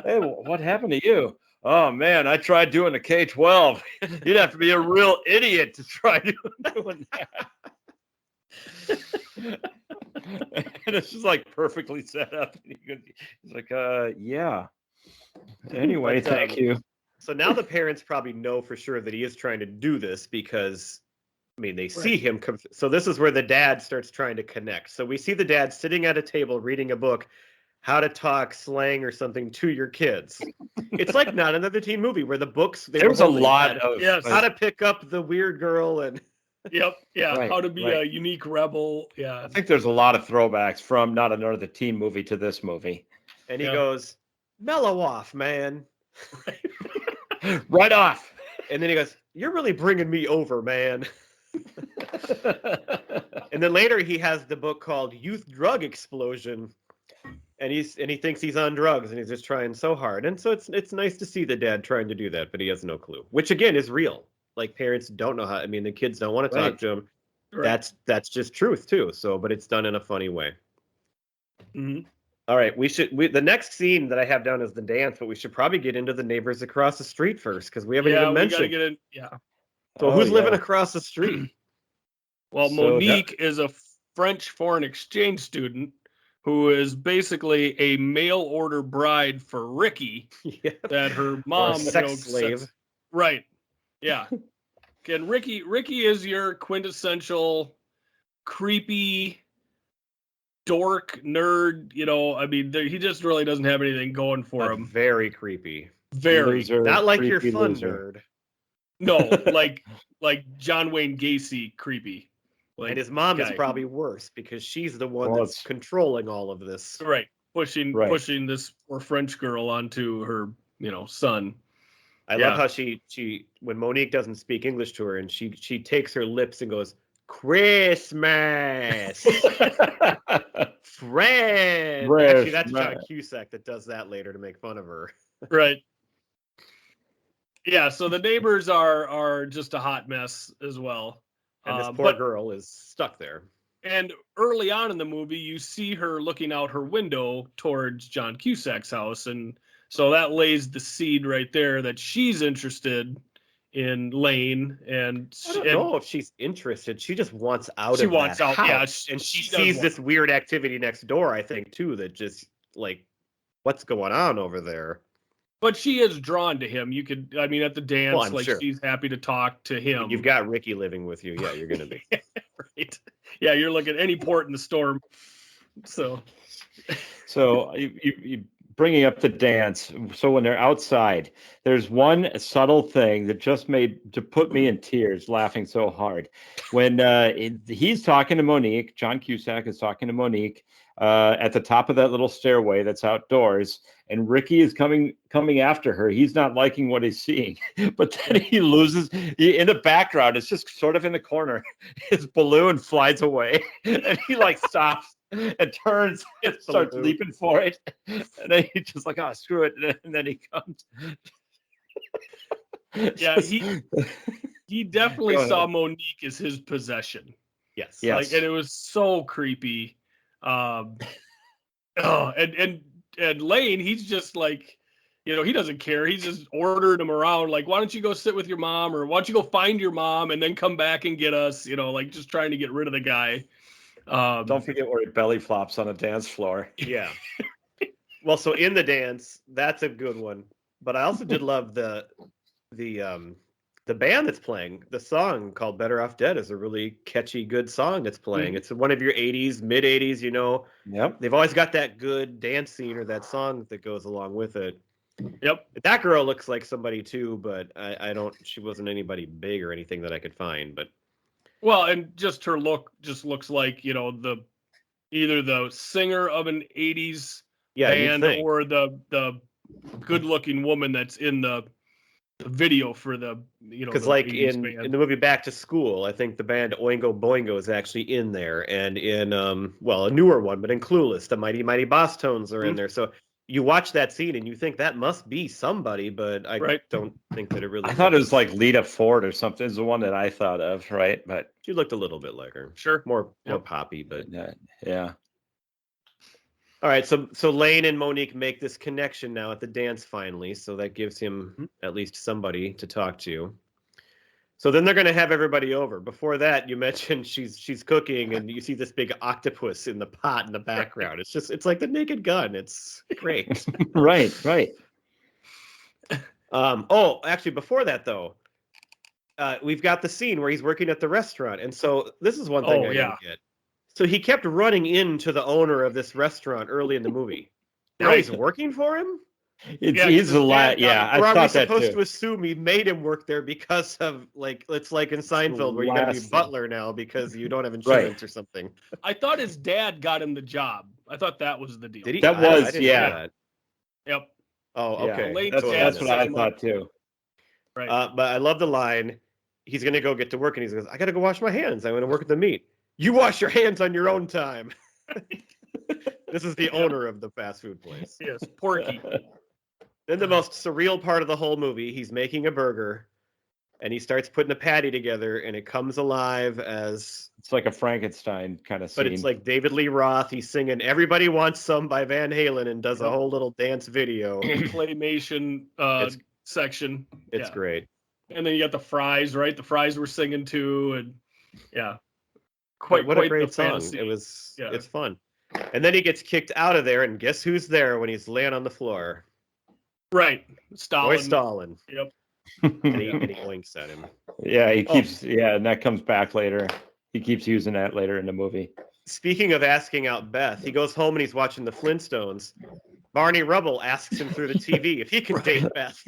Hey, what happened to you? Oh man, I tried doing a K-12. You'd have to be a real idiot to try doing that. And it's just like perfectly set up. He's like, yeah. Anyway, thank you. So now the parents probably know for sure that he is trying to do this because, I mean, they see him come. So this is where the dad starts trying to connect. So we see the dad sitting at a table reading a book, How to Talk Slang or something to Your Kids. It's like not another teen movie where the books. There was a lot of how to pick up the weird girl and. Yep. Yeah. Right, how to be a unique rebel. Yeah. I think there's a lot of throwbacks from not another teen movie to this movie. And he goes, mellow off, man. Right off. And then he goes, "You're really bringing me over, man." And then later he has the book called Youth Drug Explosion, and he thinks he's on drugs, and he's just trying so hard. And so it's nice to see the dad trying to do that, but he has no clue, which again is real. Like, parents don't know how. I mean, the kids don't want to talk to him. Right. That's just truth too. So, but it's done in a funny way. Mm-hmm. All right, the next scene that I have down is the dance, but we should probably get into the neighbors across the street first, because we haven't even mentioned. Get in. Yeah. So who's living across the street? Well, Monique is a French foreign exchange student who is basically a mail order bride for Ricky that her mom slave. Right. Yeah. And Ricky is your quintessential creepy dork nerd, I mean, he just really doesn't have anything going for him. Very creepy. Very. Loser, not like your fun nerd. No, like John Wayne Gacy creepy. Like, and his mom is probably worse, because she's the one that's controlling all of this. Right. Pushing this poor French girl onto her, son. I love how she when Monique doesn't speak English to her, and she takes her lips and goes, "Christmas, friend." Actually, that's John Cusack that does that later to make fun of her. Right. Yeah. So the neighbors are just a hot mess as well, and this poor girl is stuck there. And early on in the movie, you see her looking out her window towards John Cusack's house, and so that lays the seed right there that she's interested in Lane. And I don't know if she's interested. She just wants out. She wants out. House. Yeah, and she sees this weird activity next door, I think, too. That just like, what's going on over there? But she is drawn to him. You could, I mean, at the dance, she's happy to talk to him. I mean, you've got Ricky living with you. Yeah, you're gonna be right. Yeah, you're looking at any port in the storm. So you bringing up the dance. So when they're outside, there's one subtle thing that just put me in tears, laughing so hard. When he's talking to Monique, John Cusack is talking to Monique at the top of that little stairway that's outdoors, and Ricky is coming after her. He's not liking what he's seeing, but then he loses. In the background, it's just sort of in the corner. His balloon flies away, and he stops and turns and starts leaping for it. And then he's just like, "Oh, screw it!" And then he comes. Yeah, he definitely saw Monique as his possession. Yes. And it was so creepy. And Lane, he's just like, he doesn't care. He's just ordering him around. Like, why don't you go sit with your mom, or why don't you go find your mom and then come back and get us? Just trying to get rid of the guy. Don't forget where he belly flops on a dance floor. Yeah. Well, so in the dance, that's a good one. But I also did love the band that's playing. The song called "Better Off Dead" is a really catchy, good song that's playing. Mm-hmm. It's one of your 80s, mid 80s, Yep. They've always got that good dance scene or that song that goes along with it. Yep. That girl looks like somebody too, but she wasn't anybody big or anything that I could find, but. Well, and just her look just looks like, either the singer of an 80s band or the good-looking woman that's in the video for the, because like in the movie Back to School, I think the band Oingo Boingo is actually in there, and in a newer one, but in Clueless, the Mighty Mighty Boss Tones are in there. So you watch that scene and you think that must be somebody, but I don't think that it really. I thought it was like Lita Ford or something. Is the one that I thought of, right? But she looked a little bit like her. Sure, more poppy, but yeah. All right, so Lane and Monique make this connection now at the dance finally, so that gives him at least somebody to talk to. So then they're going to have everybody over. Before that, you mentioned she's cooking, and you see this big octopus in the pot in the background. It's like the Naked Gun. It's great. Right. Actually, before that though, we've got the scene where he's working at the restaurant, and so this is one thing I didn't get. So he kept running into the owner of this restaurant early in the movie. Now he's working for him? He's a lot. Yeah, I thought that too. Are we supposed to assume he made him work there because of, like, it's like in Seinfeld where you got to be butler now because you don't have insurance or something? I thought his dad got him the job. I thought that was the deal. Did he? That was, yeah. Yep. Oh, Yeah, okay. Elaine's that's dad that's what I set him up. thought too. Right. But I love the line. He's going to go get to work, and he goes, I got to go wash my hands. I want to work at the meat. You wash your hands on your own time. This is the owner of the fast food place. Yes, Porky. Then the most surreal part of the whole movie, he's making a burger, and he starts putting a patty together, and it comes alive as... It's like a Frankenstein kind of scene. But it's like David Lee Roth. He's singing Everybody Wants Some by Van Halen and does a whole little dance video. Claymation section. It's great. And then you got the fries, right? The fries were singing too, and What a great the song. fantasy. It's fun. And then he gets kicked out of there, and guess who's there when he's laying on the floor? Right. Stalin. Roy Stalin. Yep. And he winks at him. Yeah, he keeps. Yeah, and that comes back later. He keeps using that later in the movie. Speaking of asking out Beth, he goes home and he's watching the Flintstones. Barney Rubble asks him through the TV if he can date Beth.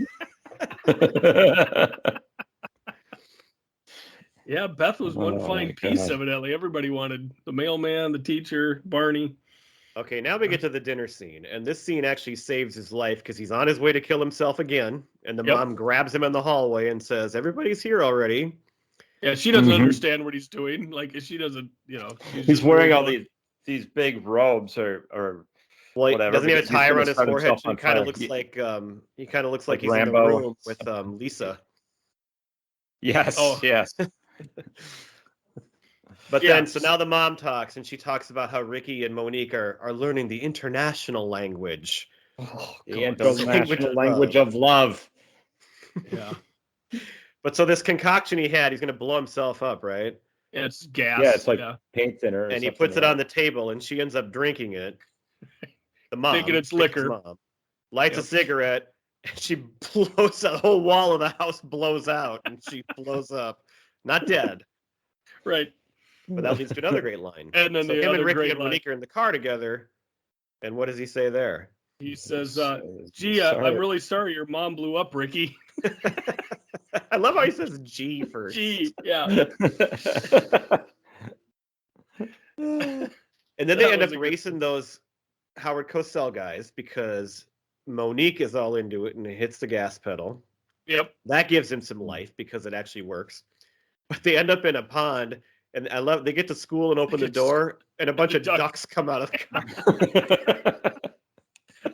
Yeah, Beth was one fine piece, evidently. Everybody wanted the mailman, the teacher, Barney. Okay, now we get to the dinner scene. And this scene actually saves his life because he's on his way to kill himself again. And the mom grabs him in the hallway and says, everybody's here already. Yeah, she doesn't understand what he's doing. Like, she doesn't, He's wearing all these big robes or well, whatever. Doesn't he have a tie around his forehead? So he kind of looks like he's Rambo. in the room with Lisa. Yes, yes. But then, so now the mom talks, and she talks about how Ricky and Monique are learning the international language. The international language of love. Yeah. But so this concoction he had, he's going to blow himself up, right? Yeah, it's gas. Yeah, it's like paint thinner. And he puts it on the table, and she ends up drinking it. The mom. Thinking it's liquor. Mom, lights a cigarette, and she blows, the whole wall of the house blows out, and she blows up. Not dead. Right. But that leads to another great line. And then so him and Ricky and Monique are in the car together. And what does he say there? He says, gee, I'm really sorry your mom blew up, Ricky. I love how he says G first. G, yeah. And then they end up racing those Howard Cosell guys because Monique is all into it and hits the gas pedal. Yep. That gives him some life because it actually works. But they end up in a pond, and they get to school and open the door, and a bunch of ducks come out of the car.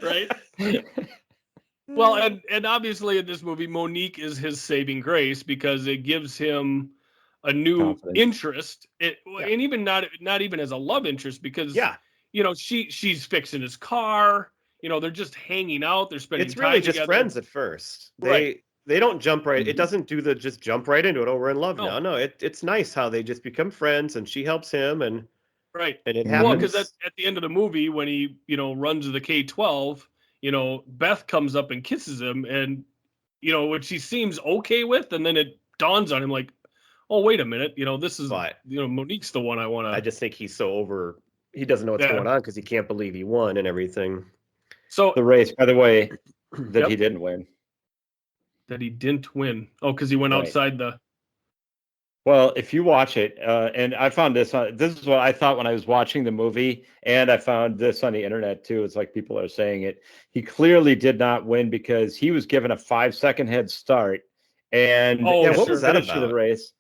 Right? Well, and obviously in this movie, Monique is his saving grace because it gives him a new interest, and even not even as a love interest because she's fixing his car. They're just hanging out. They're spending time together. It's really just friends at first. They don't jump right. It doesn't do the just jump right into it. Oh, we're in love now. No, it's nice how they just become friends, and she helps him, and right. And it happens. Well, because at the end of the movie, when he runs the K-12, Beth comes up and kisses him, and which he seems okay with, and then it dawns on him like, oh, wait a minute, this is Monique's the one I want to. I just think he's so over. He doesn't know what's going on because he can't believe he won and everything. So the race, by the way, that he didn't win. That he didn't win. Oh, because he went outside the. Well, if you watch it, and I found this is what I thought when I was watching the movie, and I found this on the internet too. It's like people are saying it. He clearly did not win because he was given a 5-second head start, and what was that about? The race.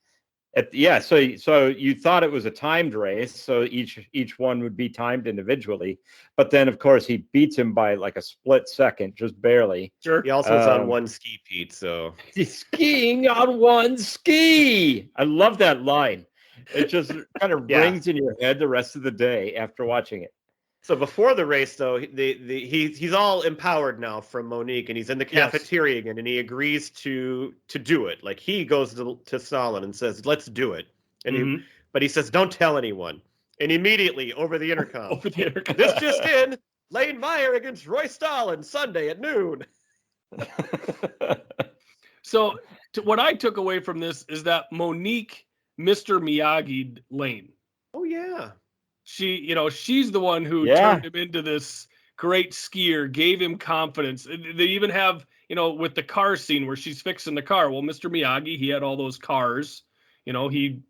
So you thought it was a timed race, so each one would be timed individually, but then of course he beats him by like a split second, just barely. Sure. He also was on one ski, Pete. So he's skiing on one ski. I love that line. It just kind of rings in your head the rest of the day after watching it. So before the race, though, he's all empowered now from Monique, and he's in the cafeteria again, and he agrees to do it. Like he goes to Stalin and says, "Let's do it," and but he says, "Don't tell anyone." And immediately over the intercom, this just in: Lane Meyer against Roy Stalin Sunday at noon. So what I took away from this is that Monique, Mr. Miyagi Lane. Oh yeah. She's the one who turned him into this great skier, gave him confidence. They even have, with the car scene where she's fixing the car. Well, Mr. Miyagi, he had all those cars. He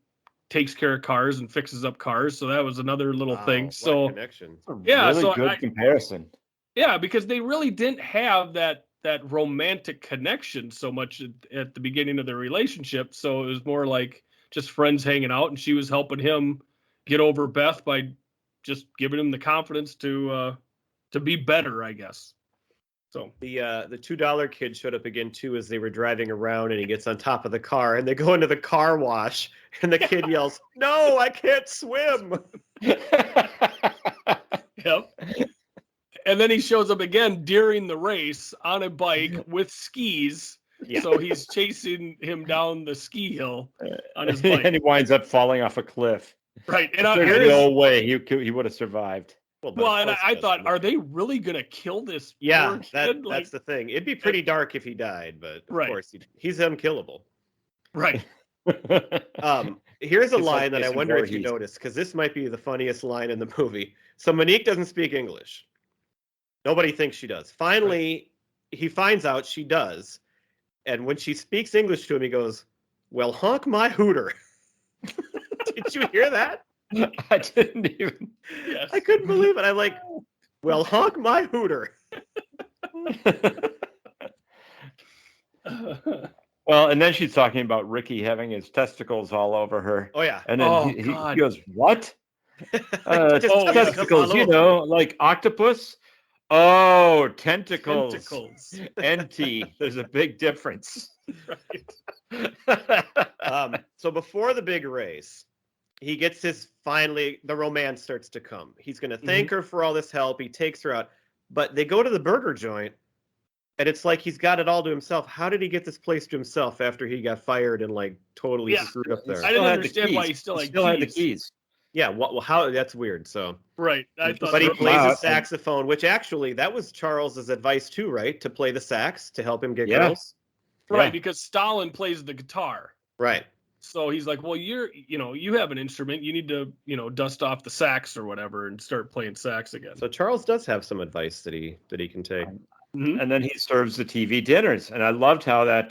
takes care of cars and fixes up cars. So that was another little thing. So connection. Really good comparison. Yeah, because they really didn't have that that romantic connection so much at the beginning of their relationship. So it was more like just friends hanging out, and she was helping him get over Beth by just giving him the confidence to be better, I guess. So the $2 kid showed up again too as they were driving around, and he gets on top of the car, and they go into the car wash, and the kid yells, "No, I can't swim." Yep. And then he shows up again during the race on a bike with skis. Yeah. So he's chasing him down the ski hill on his bike. And he winds up falling off a cliff. Right. And There's no way he would have survived. Well, and I thought, are they really going to kill this? Yeah, poor kid? that's the thing. It'd be pretty dark if he died, but of course he's unkillable. Right. Here's a line that I wonder if you noticed, because this might be the funniest line in the movie. So Monique doesn't speak English. Nobody thinks she does. Finally, he finds out she does. And when she speaks English to him, he goes, "Well, honk my hooter." Did you hear that? I didn't even. Yes. I couldn't believe it. I'm like, "Well, honk my hooter." Well, and then she's talking about Ricky having his testicles all over her. Oh, yeah. And then he goes, "What? Just testicles, like octopus? Oh, tentacles. Tentacles. NT. There's a big difference." Right. So before the big race, he gets the romance starts to come. He's going to thank her for all this help. He takes her out, but they go to the burger joint, and it's like he's got it all to himself. How did he get this place to himself after he got fired and like totally screwed up there? I didn't understand why he still had the keys. Yeah, well, how that's weird. So right, but he plays a saxophone, which actually that was Charles's advice too, right? To play the sax to help him get girls. Right, because Stalin plays the guitar. Right. So he's like, "Well, you have an instrument. You need to, dust off the sax or whatever and start playing sax again." So Charles does have some advice that he can take. And then he serves the TV dinners, and I loved how that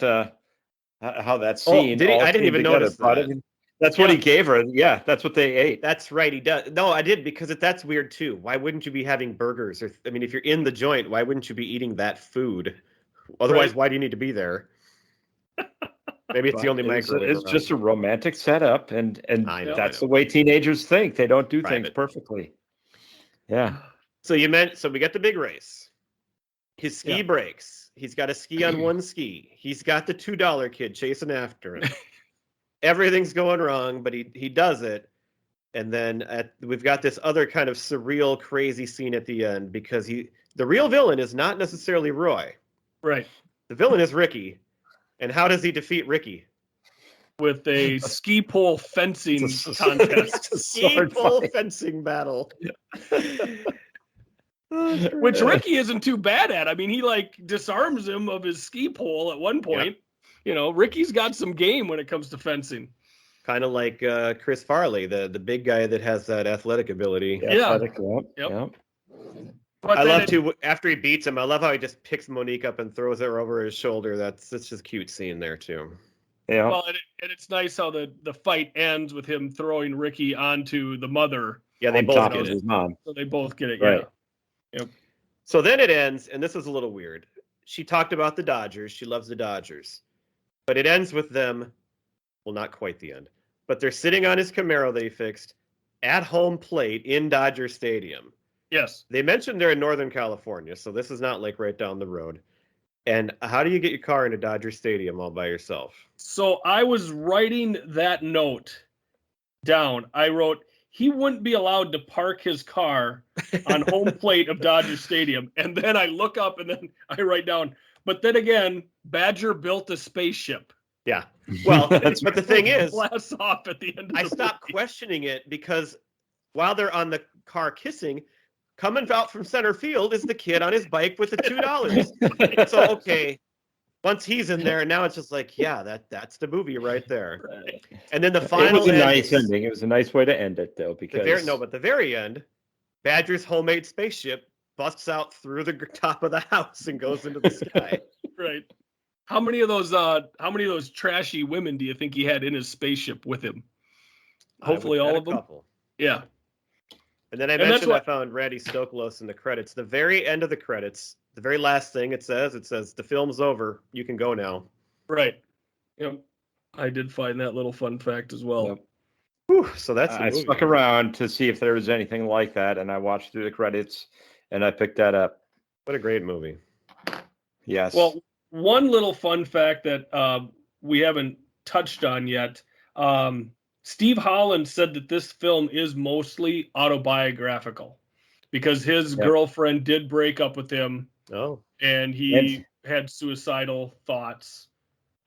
scene. Did he? I didn't even notice that. That's what he gave her. Yeah, that's what they ate. That's right. He does. No, I did, because that's weird too. Why wouldn't you be having burgers? Or if you're in the joint, why wouldn't you be eating that food? Otherwise, why do you need to be there? Maybe it's the only microwave. It's just a romantic setup, and that's the way teenagers think. They don't do things perfectly. Yeah. So we got the big race. His ski breaks. He's got a ski on one ski. He's got the $2 kid chasing after him. Everything's going wrong, but he does it. And then we've got this other kind of surreal, crazy scene at the end, because the real villain is not necessarily Roy. Right. The villain is Ricky. And how does he defeat Ricky? With a ski pole fencing contest. Ski pole fencing battle. Which Ricky isn't too bad at. I mean, he disarms him of his ski pole at one point. Yeah. Ricky's got some game when it comes to fencing. Kind of like Chris Farley, the big guy that has that athletic ability. Yep. But I love to, after he beats him, I love how he just picks Monique up and throws her over his shoulder. That's just a cute scene there too. Yeah. Well, and it's nice how the fight ends with him throwing Ricky onto the mother. Yeah, they both get it. His mom. So they both get it. Right. Yeah. Yep. So then it ends, and this is a little weird. She talked about the Dodgers. She loves the Dodgers. But it ends with them, well, not quite the end, but they're sitting on his Camaro that he fixed at home plate in Dodger Stadium. Yes. They mentioned they're in Northern California, so this is not like right down the road. And how do you get your car into Dodger Stadium all by yourself? So I was writing that note down. I wrote, he wouldn't be allowed to park his car on home plate of Dodger Stadium. And then I look up and then I write down, but then again, Badger built a spaceship. Yeah. Well, but the thing is, blasts off at the end of I stopped questioning it, because while they're on the car kissing, coming out from center field is the kid on his bike with the $2. So, okay, once he's in there, now it's just like, yeah, that's the movie right there. Right. And then the final It was a nice ending. It was a nice way to end it, though, because but the very end, Badger's homemade spaceship busts out through the top of the house and goes into the sky. Right. How many of those trashy women do you think he had in his spaceship with him? Hopefully all of them. Couple. Yeah. And then I And that's mentioned I what- found Randy Stokelos in the credits. The very end of the credits, the very last thing it says, the film's over. You can go now. Right. Yep. I did find that little fun fact as well. Yep. Whew, so that's the I movie. stuck around to see if there was anything like that, and I watched through the credits, and I picked that up. What a great movie. Yes. Well, one little fun fact that we haven't touched on yet. Steve Holland said that this film is mostly autobiographical because his girlfriend did break up with him. Oh. And he had suicidal thoughts.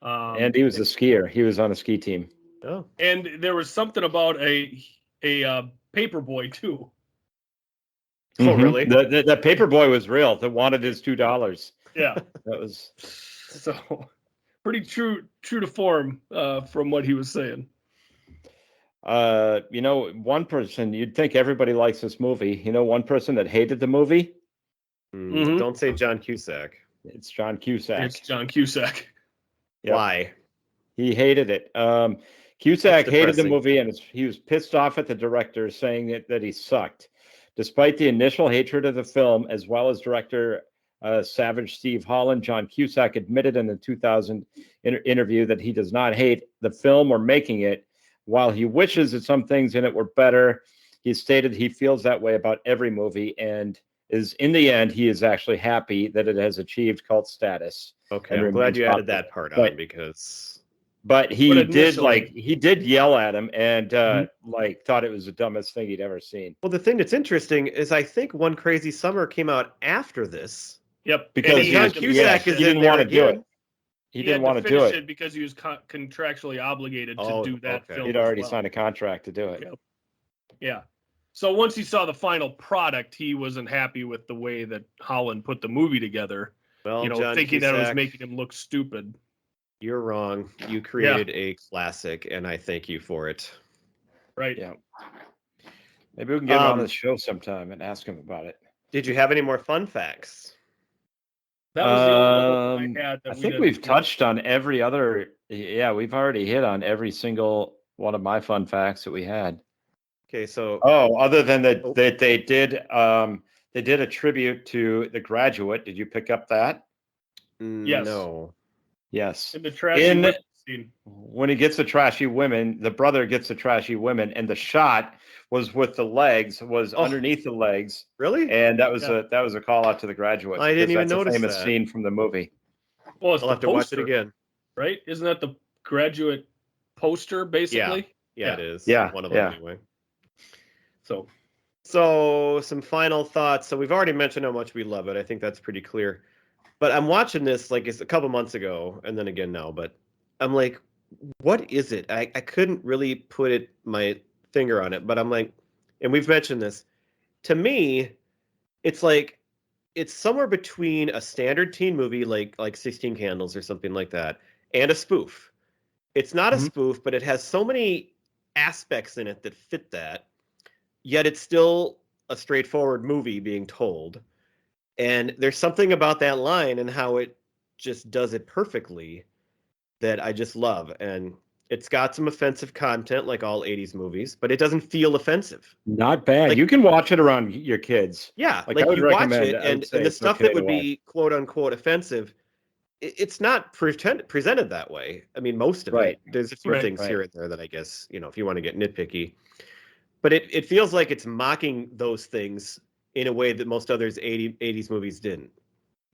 And he was a skier. He was on a ski team. Oh. And there was something about a paper boy too. Oh, really? The paper boy was real. That wanted his $2. Yeah. That was so pretty true to form from what he was saying. One person, you'd think everybody likes this movie. One person that hated the movie? Mhm. Don't say John Cusack. It's John Cusack. It's John Cusack. Yep. Why? He hated it. Cusack That's hated the depressing. movie, and he was pissed off at the director, saying that he sucked. Despite the initial hatred of the film, as well as director Savage Steve Holland, John Cusack admitted in the 2000 interview that he does not hate the film or making it. While he wishes that some things in it were better, he stated he feels that way about every movie, and is in the end, he is actually happy that it has achieved cult status. Okay, I'm glad you added that part on because. But he But did yell at him and thought it was the dumbest thing he'd ever seen. Well, the thing that's interesting is I think One Crazy Summer came out after this. Yep. Because And John Cusack is he in didn't there want to do again. it. He didn't want to do finish it. because he was contractually obligated to do that okay. film. He'd already signed a contract to do it. Yep. Yeah. So once he saw the final product, he wasn't happy with the way that Holland put the movie together. Well, John thinking that it was Cusack, making him look stupid. You're wrong. You created a classic, and I thank you for it. Right. Yeah. Maybe we can get him on the show sometime and ask him about it. Did you have any more fun facts? That was the only one I had. I think we've touched on every other. Yeah, we've already hit on every single one of my fun facts that we had. Okay, so other than that they did a tribute to The Graduate. Did you pick up that? Yes. No. Yes. In the trashy scene. When he gets the trashy women, the brother gets the trashy women, and the shot was with the legs, underneath the legs. Really? And that was a call out to The Graduate. I didn't even that's notice a famous that. scene from the movie. Well, it's I'll the have to watch it poster, again. right? Isn't that the Graduate poster, basically? Yeah, it is. Yeah, One of them anyway. So some final thoughts. So we've already mentioned how much we love it. I think that's pretty clear. But I'm watching this like it's a couple months ago, and then again now. But I'm like, what is it? I couldn't really put my finger on it. But I'm like, and we've mentioned this. To me, it's like it's somewhere between a standard teen movie like 16 Candles or something like that, and a spoof. It's not a spoof, but it has so many aspects in it that fit that. Yet it's still a straightforward movie being told. And there's something about that line and how it just does it perfectly that I just love. And it's got some offensive content like all 80s movies, but it doesn't feel offensive. Not bad. Like, you can watch it around your kids. Yeah, Like, I would you watch recommend it, it. I would and say the it's stuff okay that would to be quote unquote offensive, it's not presented that way. I mean, most of it. There's a few things here and there that I guess, if you want to get nitpicky. But it feels like it's mocking those things in a way that most others 80s movies didn't.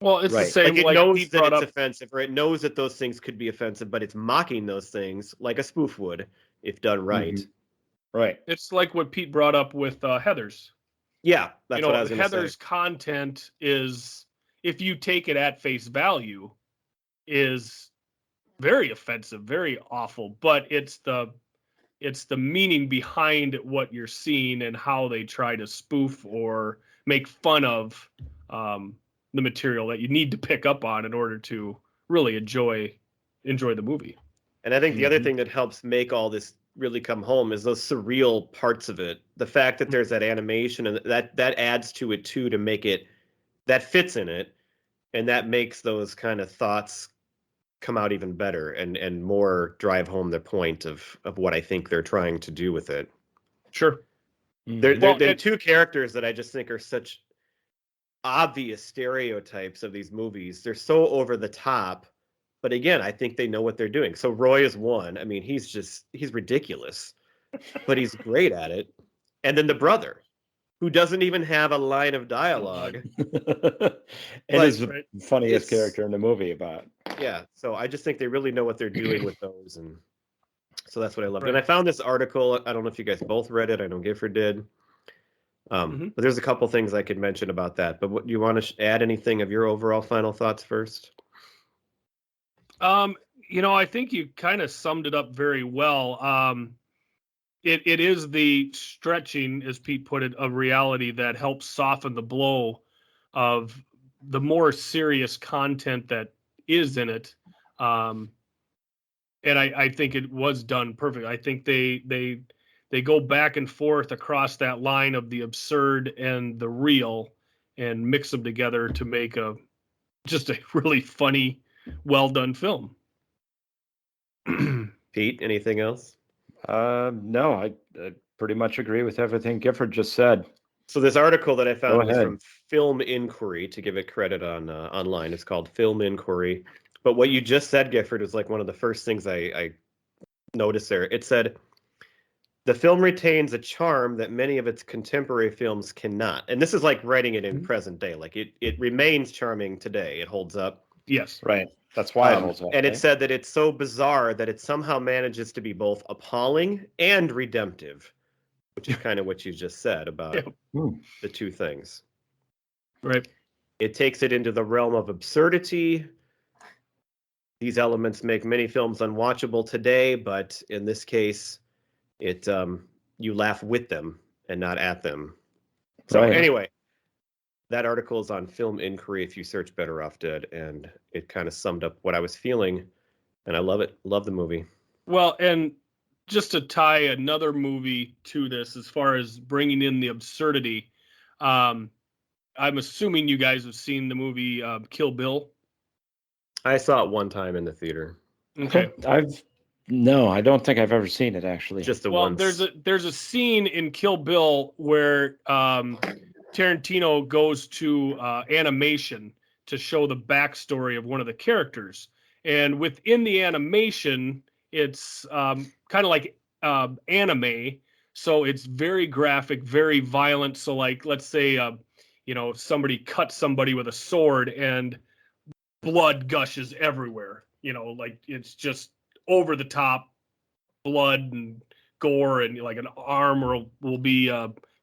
Well, it's the same. Like it knows that it's offensive, or it knows that those things could be offensive, but it's mocking those things like a spoof would, if done right. Right. It's like what Pete brought up with Heathers. Yeah, that's what I was going to say. Heathers' content is, if you take it at face value, is very offensive, very awful. But it's the meaning behind what you're seeing and how they try to spoof or make fun of the material that you need to pick up on in order to really enjoy the movie. And I think the other thing that helps make all this really come home is those surreal parts of it. The fact that there's that animation and that adds to it too, to make it that fits in it, and that makes those kind of thoughts come out even better and more drive home the point of what I think they're trying to do with it. Sure. They're two characters that I just think are such obvious stereotypes of these movies. They're so over the top, but again, I think they know what they're doing. So Roy is one. I mean, he's ridiculous, but he's great at it. And then the brother, who doesn't even have a line of dialogue. And is the funniest character in the movie about. Yeah, so I just think they really know what they're doing with those, and so that's what I loved. And I found this article. I don't know if you guys both read it. I know Gifford did. But there's a couple things I could mention about that. But what do you want to add? Anything of your overall final thoughts first? I think you kind of summed it up very well. It is the stretching, as Pete put it, of reality that helps soften the blow of the more serious content that is in it. And I think it was done perfect. I think they go back and forth across that line of the absurd and the real and mix them together to make just a really funny, well done film. Pete, anything else? No, I pretty much agree with everything Gifford just said. So this article that I found was from Film Inquiry, to give it credit on online. It's called Film Inquiry. But what you just said, Gifford, was like one of the first things I noticed there. It said, the film retains a charm that many of its contemporary films cannot. And this is like writing it in present day. Like it remains charming today. It holds up. Yes. Right. That's why it holds up. And it said that it's so bizarre that it somehow manages to be both appalling and redemptive, which is kind of what you just said about the two things. Right. It takes it into the realm of absurdity. These elements make many films unwatchable today, but in this case, it you laugh with them and not at them. So anyway, that article is on Film Inquiry if you search Better Off Dead, and it kind of summed up what I was feeling, and I love it. Love the movie. Well, and just to tie another movie to this, as far as bringing in the absurdity, I'm assuming you guys have seen the movie Kill Bill. I saw it one time in the theater. Okay. No, I don't think I've ever seen it, actually. Just the once. There's a scene in Kill Bill where Tarantino goes to animation to show the backstory of one of the characters. And within the animation, it's kind of like anime. So it's very graphic, very violent. So like, let's say, somebody cuts somebody with a sword and blood gushes everywhere. Like it's just over the top blood and gore, and like an arm will be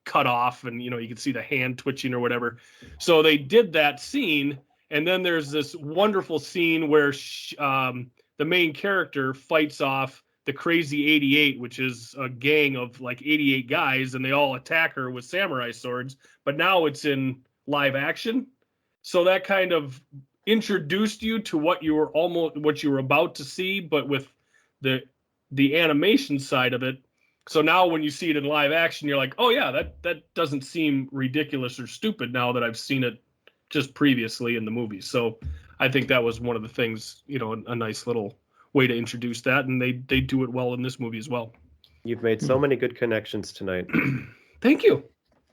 cut off, and you can see the hand twitching or whatever. So they did that scene, and then there's this wonderful scene where the main character fights off the Crazy 88, which is a gang of like 88 guys, and they all attack her with samurai swords, but now it's in live action. So that kind of introduced you to what you were about to see, but with the animation side of it. So now when you see it in live action, you're like, oh yeah, that doesn't seem ridiculous or stupid now that I've seen it just previously in the movie. So I think that was one of the things, a nice little way to introduce that, and they do it well in this movie as well. You've made so many good connections tonight. Thank you.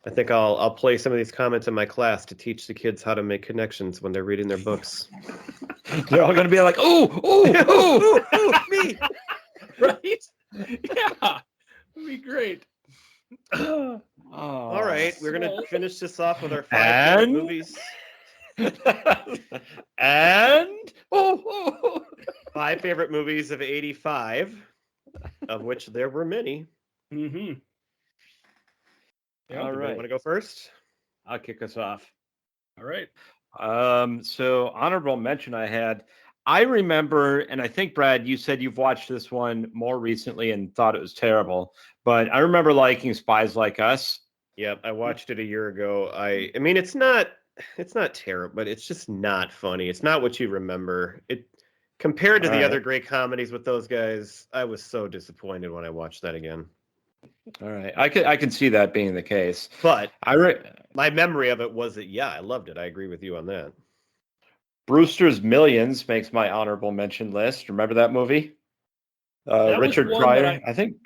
I think I'll play some of these comments in my class to teach the kids how to make connections when they're reading their books. They're all going to be like, ooh, me. Right? Yeah. It'd be great. All right, we're going to finish this off with our 5 favorite movies. And 5 favorite movies of 85, of which there were many. Mm-hmm. All right. Want to go first? I'll kick us off. All right. So honorable mention I remember, and I think, Brad, you said you've watched this one more recently and thought it was terrible, but I remember liking Spies Like Us. Yep, I watched it a year ago. I mean, it's not terrible, but it's just not funny. It's not what you remember. It compared to the other great comedies with those guys, I was so disappointed when I watched that again. All right, I can see that being the case, but my memory of it was that I loved it. I agree with you on that. Brewster's Millions makes my honorable mention list. Remember that movie? Richard Pryor, I think.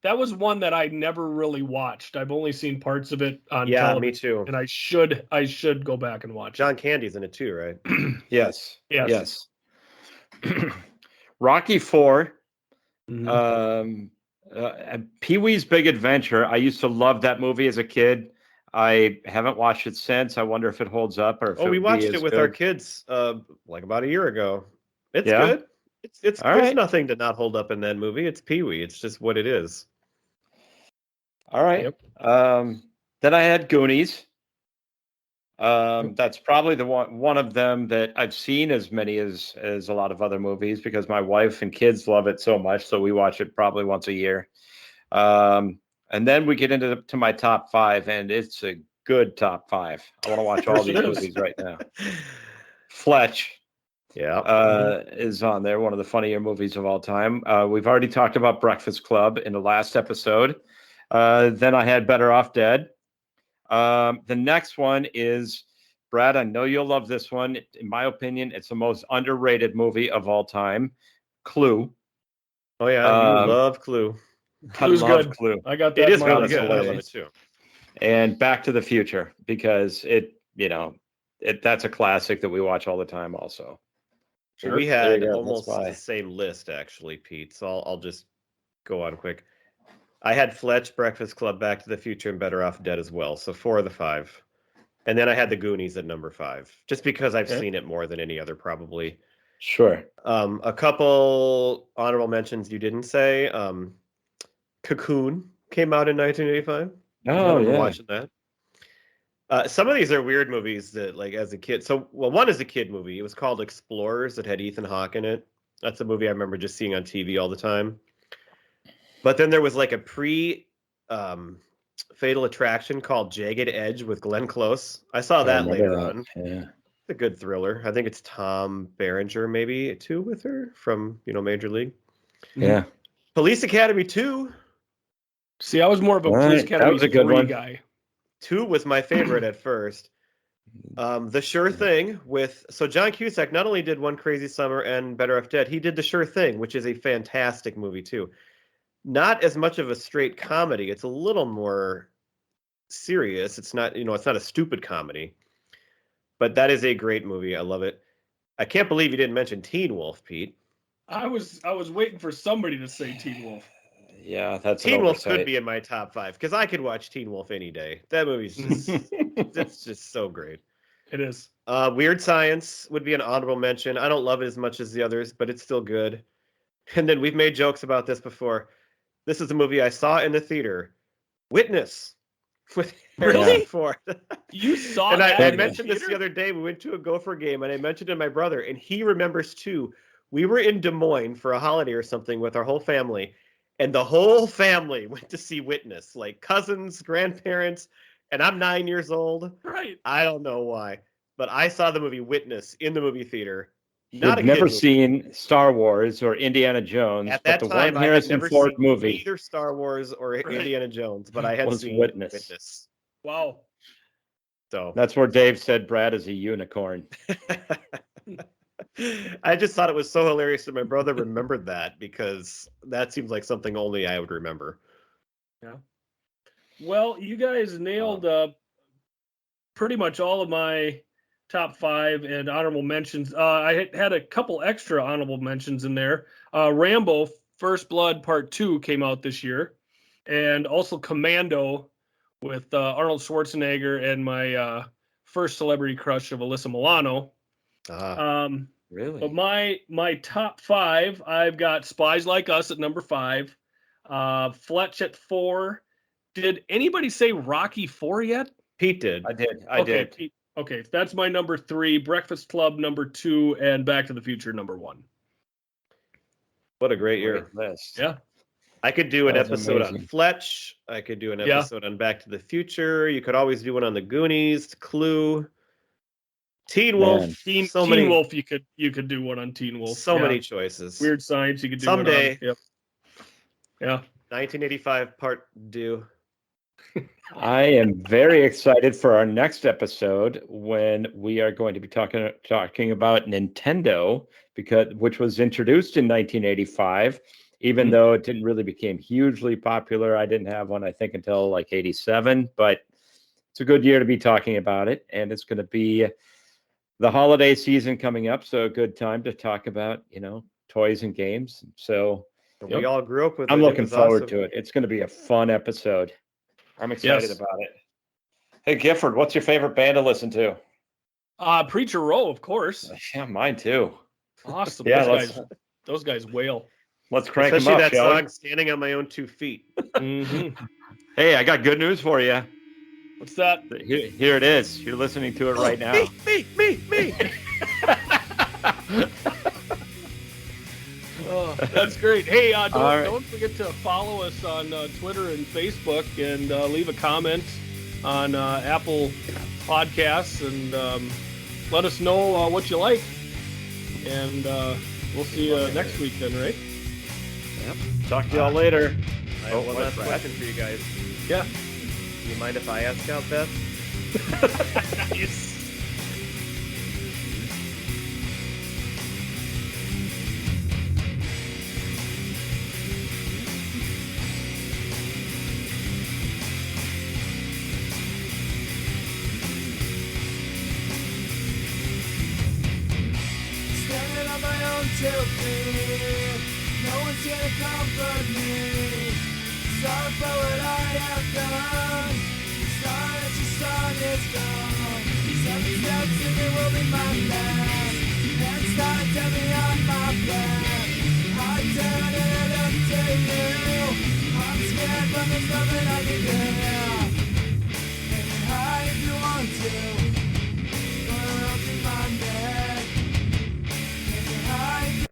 that was one that I never really watched. I've only seen parts of it on Yeah, television, me too. and I should go back and watch John Candy's in it too, right? Yes. Yes. Rocky 4. Mhm. Pee-wee's Big Adventure. I used to love that movie as a kid. I haven't watched it since. I wonder if it holds up or if Oh, it we would be watched as it with our good. kids like about a year ago. It's Yeah. good. It's All there's right. nothing to not hold up in that movie. It's Pee-wee. It's just what it is. All right. Yep. Then I had Goonies. Yep. That's probably the one of them that I've seen as many as a lot of other movies because my wife and kids love it so much. So we watch it probably once a year. And then we get into to my top 5, and it's a good top 5. I want to watch all Course it these is. movies right now. Fletch Yeah. is on there, one of the funnier movies of all time. We've already talked about Breakfast Club in the last episode. Then I had Better Off Dead. The next one is, Brad, I know you'll love this one. In my opinion, it's the most underrated movie of all time, Clue. Oh yeah, you love Clue. Clue's I love good. Clue. I got It that is in my really list. good. I love hilarious. it too. And Back to the Future, because that's a classic that we watch all the time also. Sure. We There you had go. That's almost why. the same list actually, Pete. So I'll just go on quick. I had Fletch, Breakfast Club, Back to the Future, and Better Off Dead as well. So 4 of the 5. And then I had the Goonies at number 5, just because I've Okay. seen it more than any other probably. Sure. A couple honorable mentions you didn't say. Cocoon came out in 1985. I Oh, remember yeah. watching that. Some of these are weird movies that, like, as a kid. So, well, one is a kid movie. It was called Explorers. That had Ethan Hawke in it. That's a movie I remember just seeing on TV all the time. But then there was like a Fatal Attraction called Jagged Edge with Glenn Close. I saw that later on. Yeah. It's a good thriller. I think it's Tom Berenger maybe too with her from Major League. Yeah. Police Academy 2. See, I was more of a All Police right, that Academy was a good 3 one. guy. 2 was my favorite at first. The Sure Thing so John Cusack not only did One Crazy Summer and Better Off Dead, he did The Sure Thing, which is a fantastic movie too. Not as much of a straight comedy. It's a little more serious. It's not, it's not a stupid comedy. But that is a great movie. I love it. I can't believe you didn't mention Teen Wolf, Pete. I was waiting for somebody to say Teen Wolf. Yeah, that's Teen an Wolf oversight. could be in my top 5 because I could watch Teen Wolf any day. That movie's just it's just so great. It is. Weird Science would be an honorable mention. I don't love it as much as the others, but it's still good. And then we've made jokes about this before. This is a movie I saw in the theater. Witness with Really? Harrison Ford. You saw And that I in the mentioned this the theater? other day. We went to a Gopher game, and I mentioned to my brother, and he remembers too. We were in Des Moines for a holiday or something with our whole family, and the whole family went to see Witness, like cousins, grandparents, and I'm 9 years old. Right. I don't know why, but I saw the movie Witness in the movie theater. Not a You'd never kid movie. seen Star Wars or Indiana Jones, At but that the time, one I had Harrison never Ford seen movie either Star Wars or Right. Indiana Jones, but I had was seen Witness. Witness. Wow. So That's where Dave said Brad is a unicorn. I just thought it was so hilarious that my brother remembered that because that seems like something only I would remember. Yeah. Well, you guys nailed pretty much all of my top 5 and honorable mentions. I had a couple extra honorable mentions in there. Rambo First Blood Part 2 came out this year, and also Commando with Arnold Schwarzenegger and my first celebrity crush of Alyssa Milano. Really? But my top 5, I've got Spies Like Us at number 5, Fletch at 4. Did anybody say Rocky 4 yet? Pete did. I did. Okay, Pete. Okay, that's my number 3, Breakfast Club number 2, and Back to the Future number 1. What a great year. Great list. Yeah. I could do an That was episode on amazing. Fletch. I could do an Yeah. episode on Back to the Future. You could always do one on the Goonies, Clue, Teen Wolf. Man. Teen Wolf, you could do one on Teen Wolf. So Yeah. many choices. Weird Science, you could do Someday. one on. Yep. Yeah. 1985 part due. I am very excited for our next episode when we are going to be talking about Nintendo, which was introduced in 1985. even though it didn't really become hugely popular. I didn't have one, I think, until like 87, but it's a good year to be talking about it. And it's going to be the holiday season coming up. So a good time to talk about, toys and games. So we all grew up with it. I'm looking forward awesome. to it. It's going to be a fun episode. I'm excited about it. Hey, Gifford, what's your favorite band to listen to? Preacher Row, of course. Yeah, mine too. Awesome. Yeah, those guys wail. Let's crank Especially them up, that song, Standing on My Own 2 Feet. Mm-hmm. Hey, I got good news for you. What's that? Here it is. You're listening to it right now. Me. Oh, that's great. Hey, don't forget to follow us on Twitter and Facebook, and leave a comment on Apple Podcasts, and let us know what you like. And we'll see you next week then, right? Yep. Talk to y'all later. I have one last question for you guys. Yeah. Do you mind if I ask out Beth? Nice. Standing on my own 2 feet, no one's here to comfort me. Sorry for what I have done. Sorry that your song is gone. 7 steps and it will be my last. Hands tied, tell me on my back. I turn and I look to you. I'm scared, but there's nothing I can do.